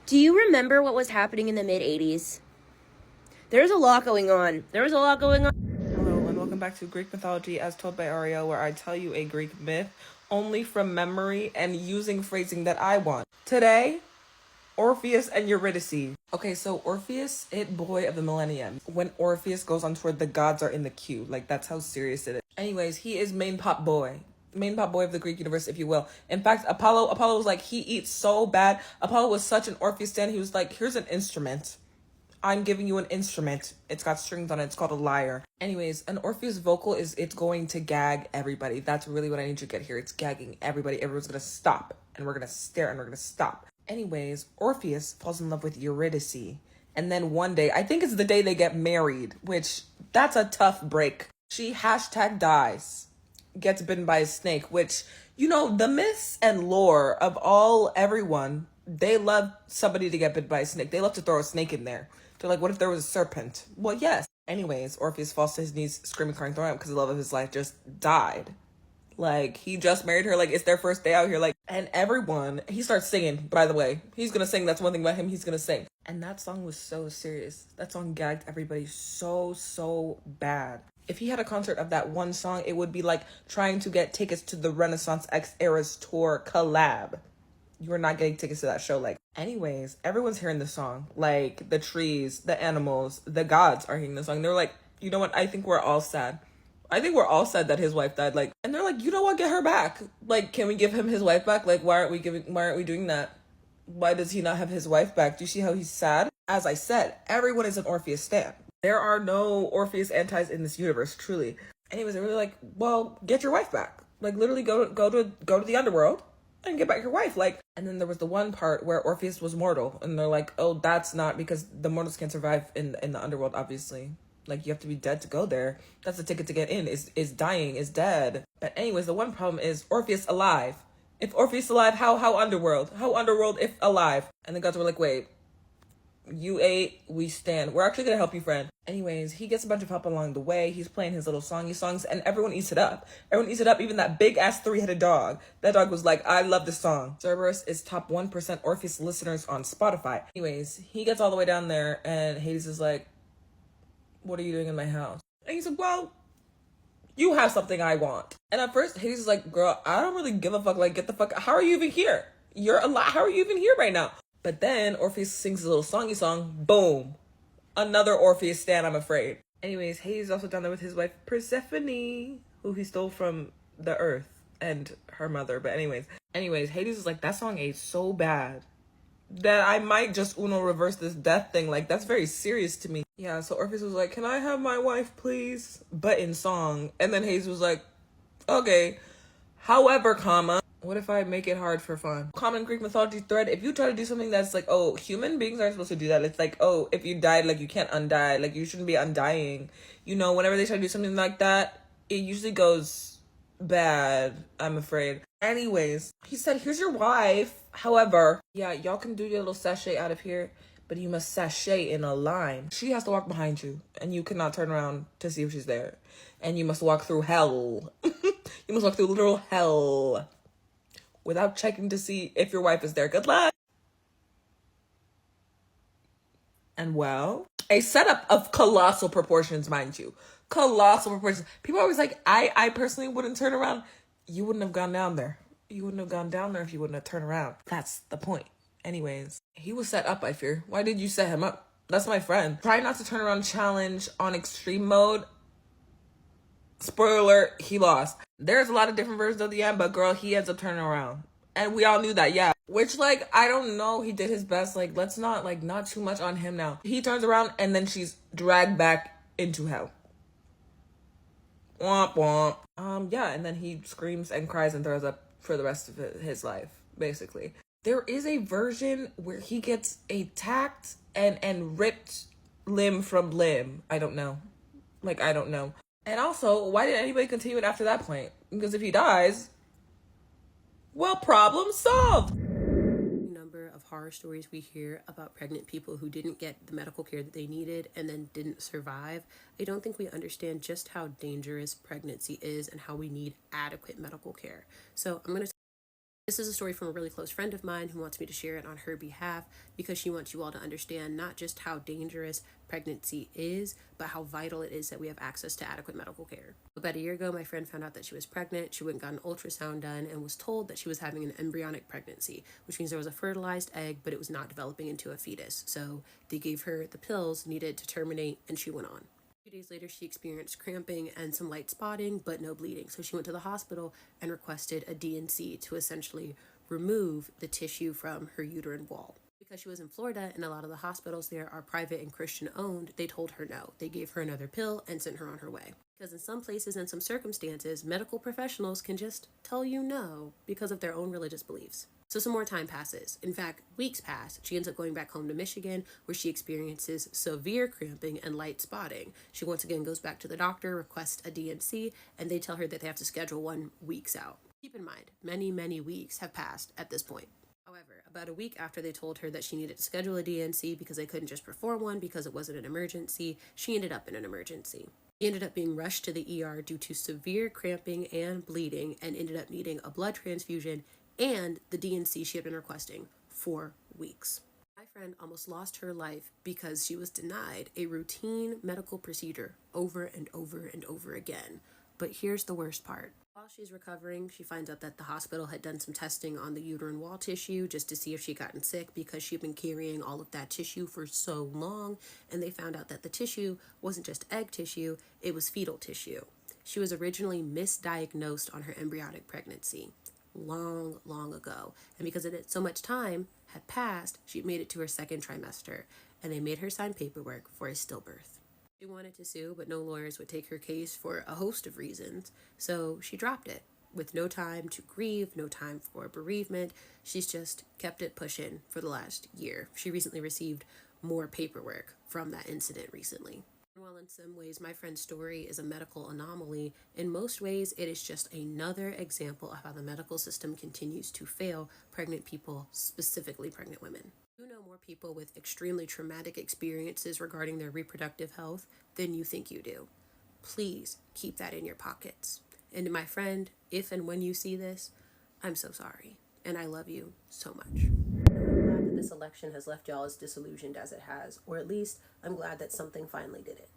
Do you remember what was happening in the mid-80s? There's a lot going on. Hello, and welcome back to Greek Mythology as told by Ariel, where I tell you a Greek myth only from memory and using phrasing that I want. Today, Orpheus and Eurydice. Okay, so Orpheus hit boy of the millennium. When Orpheus goes on tour, the gods are in the queue. Like, that's how serious it is. Anyways, he is main pop boy. main pop boy of the Greek universe, if you will. In fact, Apollo was like, he eats so bad. Apollo was such an Orpheus stan. He was like, here's an instrument. I'm giving you an instrument. It's got strings on it. It's called a lyre. Anyways, an Orpheus vocal it's going to gag everybody. That's really what I need you to get here. It's gagging everybody. Everyone's going to stop. And we're going to stare and we're going to stop. Anyways, Orpheus falls in love with Eurydice. And then one day, I think it's the day they get married, which that's a tough break. She #dies, gets bitten by a snake, which, you know, the myths and lore of everyone, they love somebody to get bitten by a snake. They love to throw a snake in there. They're like, what if there was a serpent? Well, yes. Anyways, Orpheus falls to his knees, screaming, crying, throwing up because the love of his life just died. Like, he just married her. Like, it's their first day out here. Like, and everyone, he starts singing, by the way. He's gonna sing. That's one thing about him. He's gonna sing. And that song was so serious. That song gagged everybody so bad. If he had a concert of that one song, it would be like trying to get tickets to the Renaissance X Eras Tour collab. You are not getting tickets to that show. Like, anyways, everyone's hearing the song. Like, the trees, the animals, the gods are hearing the song. They're like, you know what? I think we're all sad. I think we're all sad that his wife died. Like, and they're like, you know what? Get her back. Like, can we give him his wife back? Like, why aren't we doing that? Why does he not have his wife back? Do you see how he's sad? As I said, everyone is an Orpheus stan. There are no Orpheus antis in this universe, truly. Anyways, they're really like, well, get your wife back. Like, literally go to the underworld and get back your wife. Like, and then there was the one part where Orpheus was mortal, and they're like, oh, that's not, because the mortals can't survive in the underworld, obviously. Like, you have to be dead to go there. That's the ticket to get in, is dying, is dead. But anyways, the one problem is Orpheus alive. If Orpheus alive, how underworld? How underworld if alive? And the gods were like, wait, you ate, we stand. We're actually gonna help you, friend. Anyways, he gets a bunch of help along the way. He's playing his little songs, and everyone eats it up. Everyone eats it up, even that big-ass three-headed dog. That dog was like, I love this song. Cerberus is top 1% Orpheus listeners on Spotify. Anyways, he gets all the way down there, and Hades is like, what are you doing in my house? And he's like, well, you have something I want. And at first, Hades is like, girl, I don't really give a fuck. Like, get the fuck, how are you even here? You're alive. How are you even here right now? But then Orpheus sings his little songy song. Boom. Another Orpheus stan, I'm afraid. Anyways, Hades is also down there with his wife, Persephone, who he stole from the earth and her mother. But anyways, Hades is like, that song ate so bad that I might just Uno reverse this death thing. Like, that's very serious to me. Yeah, so Orpheus was like, can I have my wife, please? But in song. And then Hades was like, okay. However, what if I make it hard for fun? Common Greek mythology thread, if you try to do something that's like, oh, human beings aren't supposed to do that. It's like, oh, if you died, like, you can't undie. Like, you shouldn't be undying. You know, whenever they try to do something like that, it usually goes bad, I'm afraid. Anyways, he said, here's your wife. However, yeah, y'all can do your little sachet out of here, but you must sachet in a line. She has to walk behind you, and you cannot turn around to see if she's there. And you must walk through hell. You must walk through literal hell without checking to see if your wife is there. Good luck. And well, a setup of colossal proportions, mind you. Colossal proportions. People are always like, I personally wouldn't turn around. You wouldn't have gone down there. You wouldn't have gone down there if you wouldn't have turned around. That's the point. Anyways, he was set up, I fear. Why did you set him up? That's my friend. Try not to turn around challenge on extreme mode. Spoiler alert, he lost. There's a lot of different versions of the end, but girl, he ends up turning around. And we all knew that, yeah. Which, like, I don't know, he did his best. Like, let's not, like, not too much on him now. He turns around, and then she's dragged back into hell. Womp womp. Yeah, and then he screams and cries and throws up for the rest of his life, basically. There is a version where he gets attacked and ripped limb from limb. I don't know. Like, I don't know. And also, why did anybody continue it after that point? Because if he dies, well, problem solved. Number of horror stories we hear about pregnant people who didn't get the medical care that they needed and then didn't survive. I don't think we understand just how dangerous pregnancy is and how we need adequate medical care. So this is a story from a really close friend of mine who wants me to share it on her behalf because she wants you all to understand not just how dangerous pregnancy is, but how vital it is that we have access to adequate medical care. About a year ago, my friend found out that she was pregnant. She went and got an ultrasound done and was told that she was having an embryonic pregnancy, which means there was a fertilized egg, but it was not developing into a fetus. So they gave her the pills needed to terminate, and she went on. few days later, she experienced cramping and some light spotting, but no bleeding. So she went to the hospital and requested a D&C to essentially remove the tissue from her uterine wall. Because she was in Florida and a lot of the hospitals there are private and Christian owned, they told her no. They gave her another pill and sent her on her way. Because in some places and some circumstances, medical professionals can just tell you no because of their own religious beliefs. So some more time passes. In fact, weeks pass. She ends up going back home to Michigan, where she experiences severe cramping and light spotting. She once again goes back to the doctor, requests a D&C, and they tell her that they have to schedule one weeks out. Keep in mind, many, many weeks have passed at this point. However, about a week after they told her that she needed to schedule a D&C because they couldn't just perform one because it wasn't an emergency, she ended up in an emergency. She ended up being rushed to the ER due to severe cramping and bleeding and ended up needing a blood transfusion and the D&C she had been requesting for weeks. My friend almost lost her life because she was denied a routine medical procedure over and over and over again. But here's the worst part. While she's recovering, she finds out that the hospital had done some testing on the uterine wall tissue just to see if she'd gotten sick because she'd been carrying all of that tissue for so long, and they found out that the tissue wasn't just egg tissue, it was fetal tissue. She was originally misdiagnosed on her embryonic pregnancy long ago, and because so much time had passed, she'd made it to her second trimester, and they made her sign paperwork for a stillbirth. She wanted to sue, but no lawyers would take her case for a host of reasons, so she dropped it. With no time to grieve, no time for bereavement, she's just kept it pushing for the last year. She recently received more paperwork from that incident recently. While in some ways my friend's story is a medical anomaly, in most ways it is just another example of how the medical system continues to fail pregnant people, specifically pregnant women. You know more people with extremely traumatic experiences regarding their reproductive health than you think you do. Please keep that in your pockets. And my friend, if and when you see this, I'm so sorry. And I love you so much. I'm glad that this election has left y'all as disillusioned as it has, or at least I'm glad that something finally did it.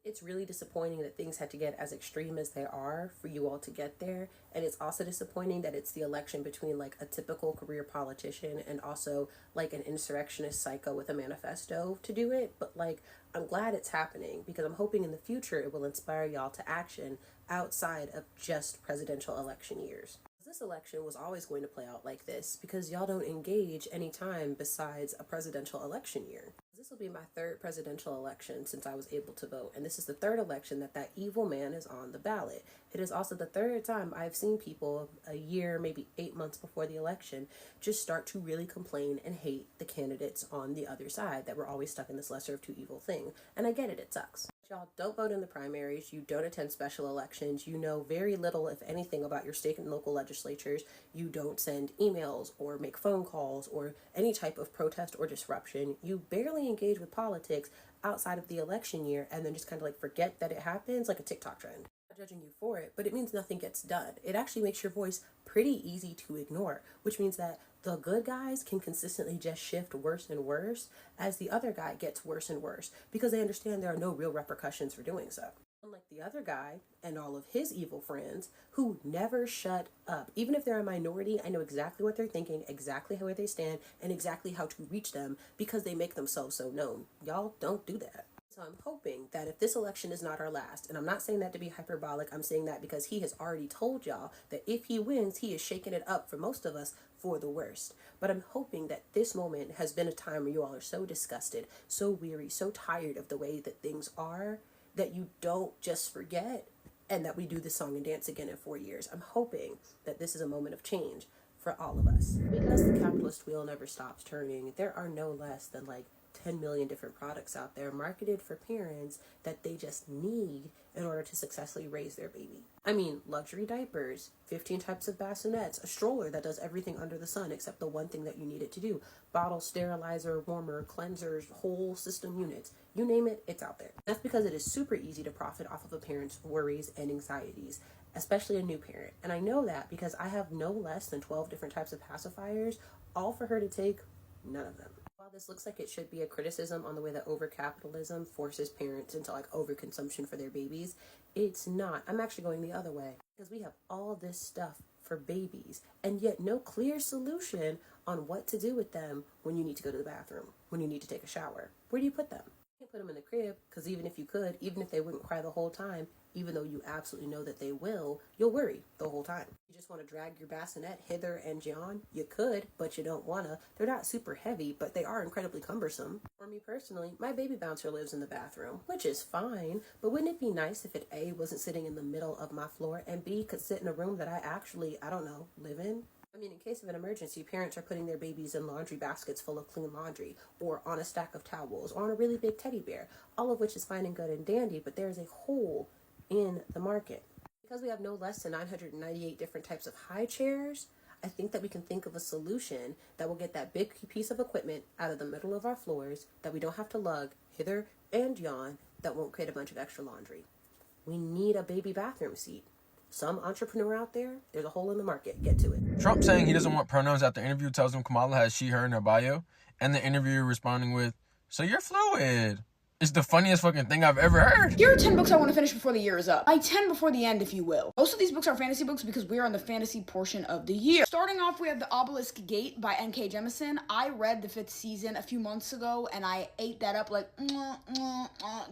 It's really disappointing that things had to get as extreme as they are for you all to get there. And it's also disappointing that it's the election between like a typical career politician and also like an insurrectionist psycho with a manifesto to do it. But like, I'm glad it's happening because I'm hoping in the future it will inspire y'all to action outside of just presidential election years. This election was always going to play out like this because y'all don't engage any time besides a presidential election year. This will be my third presidential election since I was able to vote, and this is the third election that evil man is on the ballot. It is also the third time I've seen people a year, maybe 8 months before the election, just start to really complain and hate the candidates on the other side, that we're always stuck in this lesser of two evil thing. And I get it, it sucks. Y'all don't vote in the primaries, you don't attend special elections, you know very little, if anything, about your state and local legislatures, you don't send emails or make phone calls or any type of protest or disruption, you barely engage with politics outside of the election year and then just kind of like forget that it happens like a TikTok trend. I'm not judging you for it, but it means nothing gets done. It actually makes your voice pretty easy to ignore, which means that the good guys can consistently just shift worse and worse as the other guy gets worse and worse because they understand there are no real repercussions for doing so. Unlike the other guy and all of his evil friends who never shut up. Even if they're a minority, I know exactly what they're thinking, exactly where they stand, and exactly how to reach them because they make themselves so known. Y'all don't do that. So I'm hoping that if this election is not our last, and I'm not saying that to be hyperbolic, I'm saying that because he has already told y'all that if he wins, he is shaking it up for most of us for the worst. But I'm hoping that this moment has been a time where you all are so disgusted, so weary, so tired of the way that things are, that you don't just forget and that we do this song and dance again in 4 years. I'm hoping that this is a moment of change for all of us. Because the capitalist wheel never stops turning, there are no less than like 10 million different products out there marketed for parents that they just need in order to successfully raise their baby. I mean, luxury diapers, 15 types of bassinets, a stroller that does everything under the sun except the one thing that you need it to do, bottle, sterilizer, warmer, cleansers, whole system units, you name it, it's out there. That's because it is super easy to profit off of a parent's worries and anxieties, especially a new parent. And I know that because I have no less than 12 different types of pacifiers, all for her to take, none of them. While this looks like it should be a criticism on the way that overcapitalism forces parents into like overconsumption for their babies, it's not. I'm actually going the other way because we have all this stuff for babies and yet no clear solution on what to do with them when you need to go to the bathroom, when you need to take a shower. Where do you put them? can't put them in the crib, because even if you could, even if they wouldn't cry the whole time, even though you absolutely know that they will, you'll worry the whole time. You just want to drag your bassinet hither and yon? You could, but you don't want to. They're not super heavy, but they are incredibly cumbersome. For me personally, my baby bouncer lives in the bathroom, which is fine, but wouldn't it be nice if it A, wasn't sitting in the middle of my floor, and B, could sit in a room that I actually, I don't know, live in? I mean, in case of an emergency, parents are putting their babies in laundry baskets full of clean laundry, or on a stack of towels, or on a really big teddy bear, all of which is fine and good and dandy, but there's a hole in the market. Because we have no less than 998 different types of high chairs, I think that we can think of a solution that will get that big piece of equipment out of the middle of our floors that we don't have to lug hither and yon, that won't create a bunch of extra laundry. We need a baby bathroom seat. Some entrepreneur out there, there's a hole in the market. Get to it. Trump saying he doesn't want pronouns after interview tells him Kamala has she, her in her bio, and the interviewer responding with, "So you're fluid." It's the funniest fucking thing I've ever heard. Here are 10 books I want to finish before the year is up. My 10 before the end, if you will. Most of these books are fantasy books because we are in the fantasy portion of the year. Starting off, we have The Obelisk Gate by N.K. Jemisin. I read the 5th season a few months ago, and I ate that up like,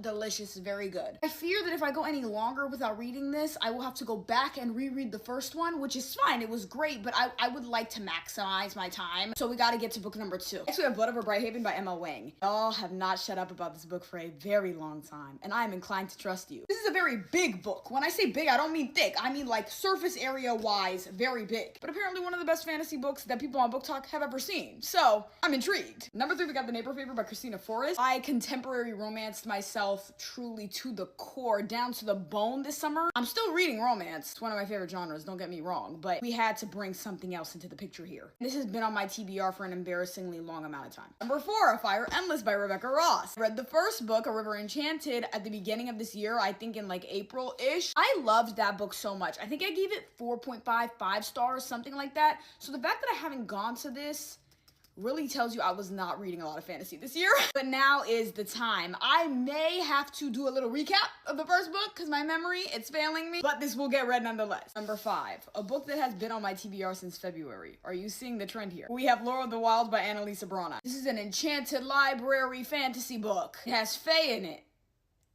delicious, very good. I fear that if I go any longer without reading this, I will have to go back and reread the first one, which is fine, it was great, but I would like to maximize my time, so we gotta get to book number 2. Next, we have Blood Over Brighthaven by Emma Wang. Y'all have not shut up about this book for a very long time, and I am inclined to trust you. This is a very big book. When I say big, I don't mean thick. I mean like surface area wise, very big. But apparently one of the best fantasy books that people on Book Talk have ever seen. So, I'm intrigued. Number 3, we got The Neighbor Favor by Christina Forrest. I contemporary romanced myself truly to the core, down to the bone this summer. I'm still reading romance. It's one of my favorite genres, don't get me wrong, but we had to bring something else into the picture here. This has been on my TBR for an embarrassingly long amount of time. Number 4, A Fire Endless by Rebecca Ross. I read the first book, A River Enchanted, at the beginning of this year, I think in like April-ish. I loved that book so much. I think I gave it 4.5, 5 stars, something like that. So the fact that I haven't gone to this really tells you I was not reading a lot of fantasy this year. But now is the time. I may have to do a little recap of the first book because my memory, it's failing me, but this will get read nonetheless. Number 5, a book that has been on my TBR since February. Are you seeing the trend here? We have Lore of the Wild by Annalisa Brana. This is an enchanted library fantasy book. It has fae in it.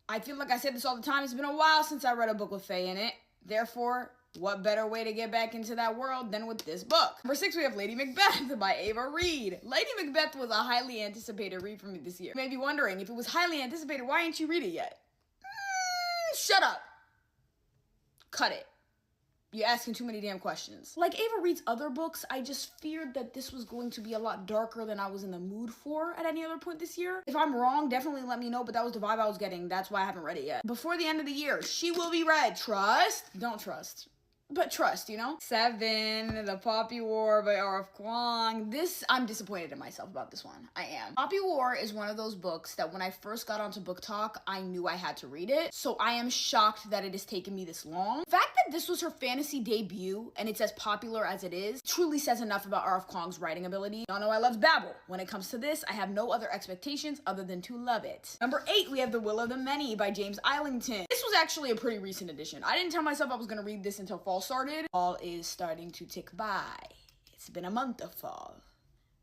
I feel like I say this all the time. It's been a while since I read a book with fae in it. Therefore, what better way to get back into that world than with this book? Number 6, we have Lady Macbeth by Ava Reed. Lady Macbeth was a highly anticipated read for me this year. You may be wondering, if it was highly anticipated, why ain't you read it yet? Shut up. Cut it. You're asking too many damn questions. Like Ava Reed's other books, I just feared that this was going to be a lot darker than I was in the mood for at any other point this year. If I'm wrong, definitely let me know, but that was the vibe I was getting. That's why I haven't read it yet. Before the end of the year, she will be read. Trust? Don't trust. But trust, you know? 7, The Poppy War by R.F. Kuang. This, I'm disappointed in myself about this one. I am. Poppy War is one of those books that when I first got onto Book Talk, I knew I had to read it. So I am shocked that it has taken me this long. The fact that this was her fantasy debut and it's as popular as it is truly says enough about R.F. Kuang's writing ability. Y'all know I love Babel. When it comes to this, I have no other expectations other than to love it. Number 8, we have The Will of the Many by James Islington. This was actually a pretty recent edition. I didn't tell myself I was going to read this until fall started. Fall is starting to tick by. It's been a month of fall,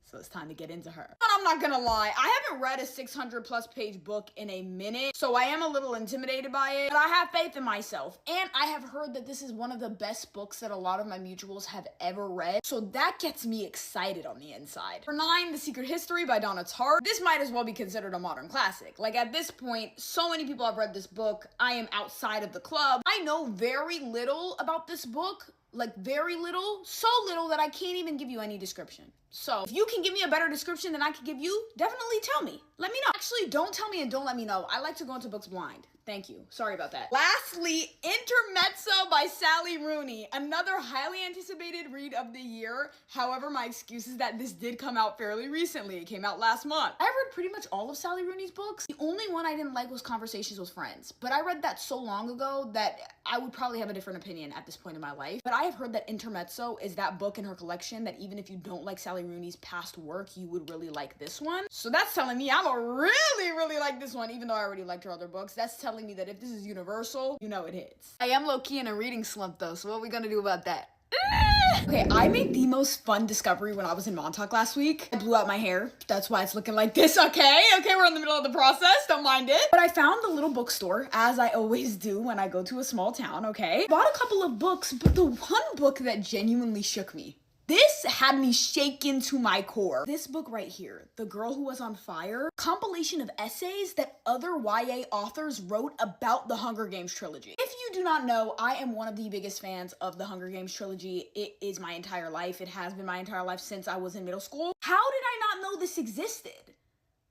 so it's time to get into her. But I'm not gonna lie, I haven't read a 600+ page book in a minute, so I am a little intimidated by it, but I have faith in myself, and I have heard that this is one of the best books that a lot of my mutuals have ever read, so that gets me excited on the inside. For 9, The Secret History by Donna Tartt. This might as well be considered a modern classic. Like, at this point, so many people have read this book, I am outside of the club. I know very little about this book, like very little, so little that I can't even give you any description. So if you can give me a better description than I could give you, definitely tell me. Let me know. Actually, don't tell me and don't let me know. I like to go into books blind. Thank you. Sorry about that. Lastly, Intermezzo by Sally Rooney. Another highly anticipated read of the year. However, my excuse is that this did come out fairly recently. It came out last month. I read pretty much all of Sally Rooney's books. The only one I didn't like was Conversations with Friends. But I read that so long ago that I would probably have a different opinion at this point in my life. But I have heard that Intermezzo is that book in her collection that even if you don't like Sally Rooney's past work, you would really like this one. So that's telling me I'm a really like this one, even though I already liked her other books. That's telling me that if this is universal, you know it hits. I am low-key in a reading slump though, so what are we gonna do about that? Okay, I made the most fun discovery when I was in Montauk last week. I blew out my hair. That's why it's looking like this, okay? Okay, we're in the middle of the process. Don't mind it. But I found the little bookstore, as I always do when I go to a small town, okay? Bought a couple of books, but the one book that genuinely shook me, this had me shaken to my core. This book right here, The Girl Who Was on Fire, compilation of essays that other YA authors wrote about the Hunger Games trilogy. If you do not know, I am one of the biggest fans of the Hunger Games trilogy. It is my entire life. It has been my entire life since I was in middle school. How did I not know this existed?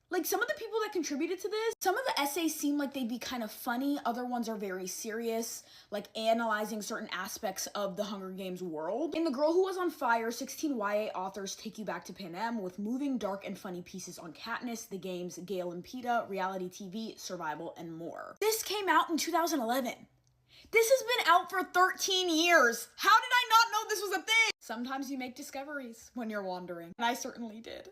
Like, some of the people that contributed to this, some of the essays seem like they'd be kind of funny. Other ones are very serious, like analyzing certain aspects of the Hunger Games world. In The Girl Who Was on Fire, 16 YA authors take you back to Panem with moving, dark, and funny pieces on Katniss, the games, Gale and Peeta, reality TV, survival, and more. This came out in 2011. This has been out for 13 years. How did I not know this was a thing? Sometimes you make discoveries when you're wandering, and I certainly did.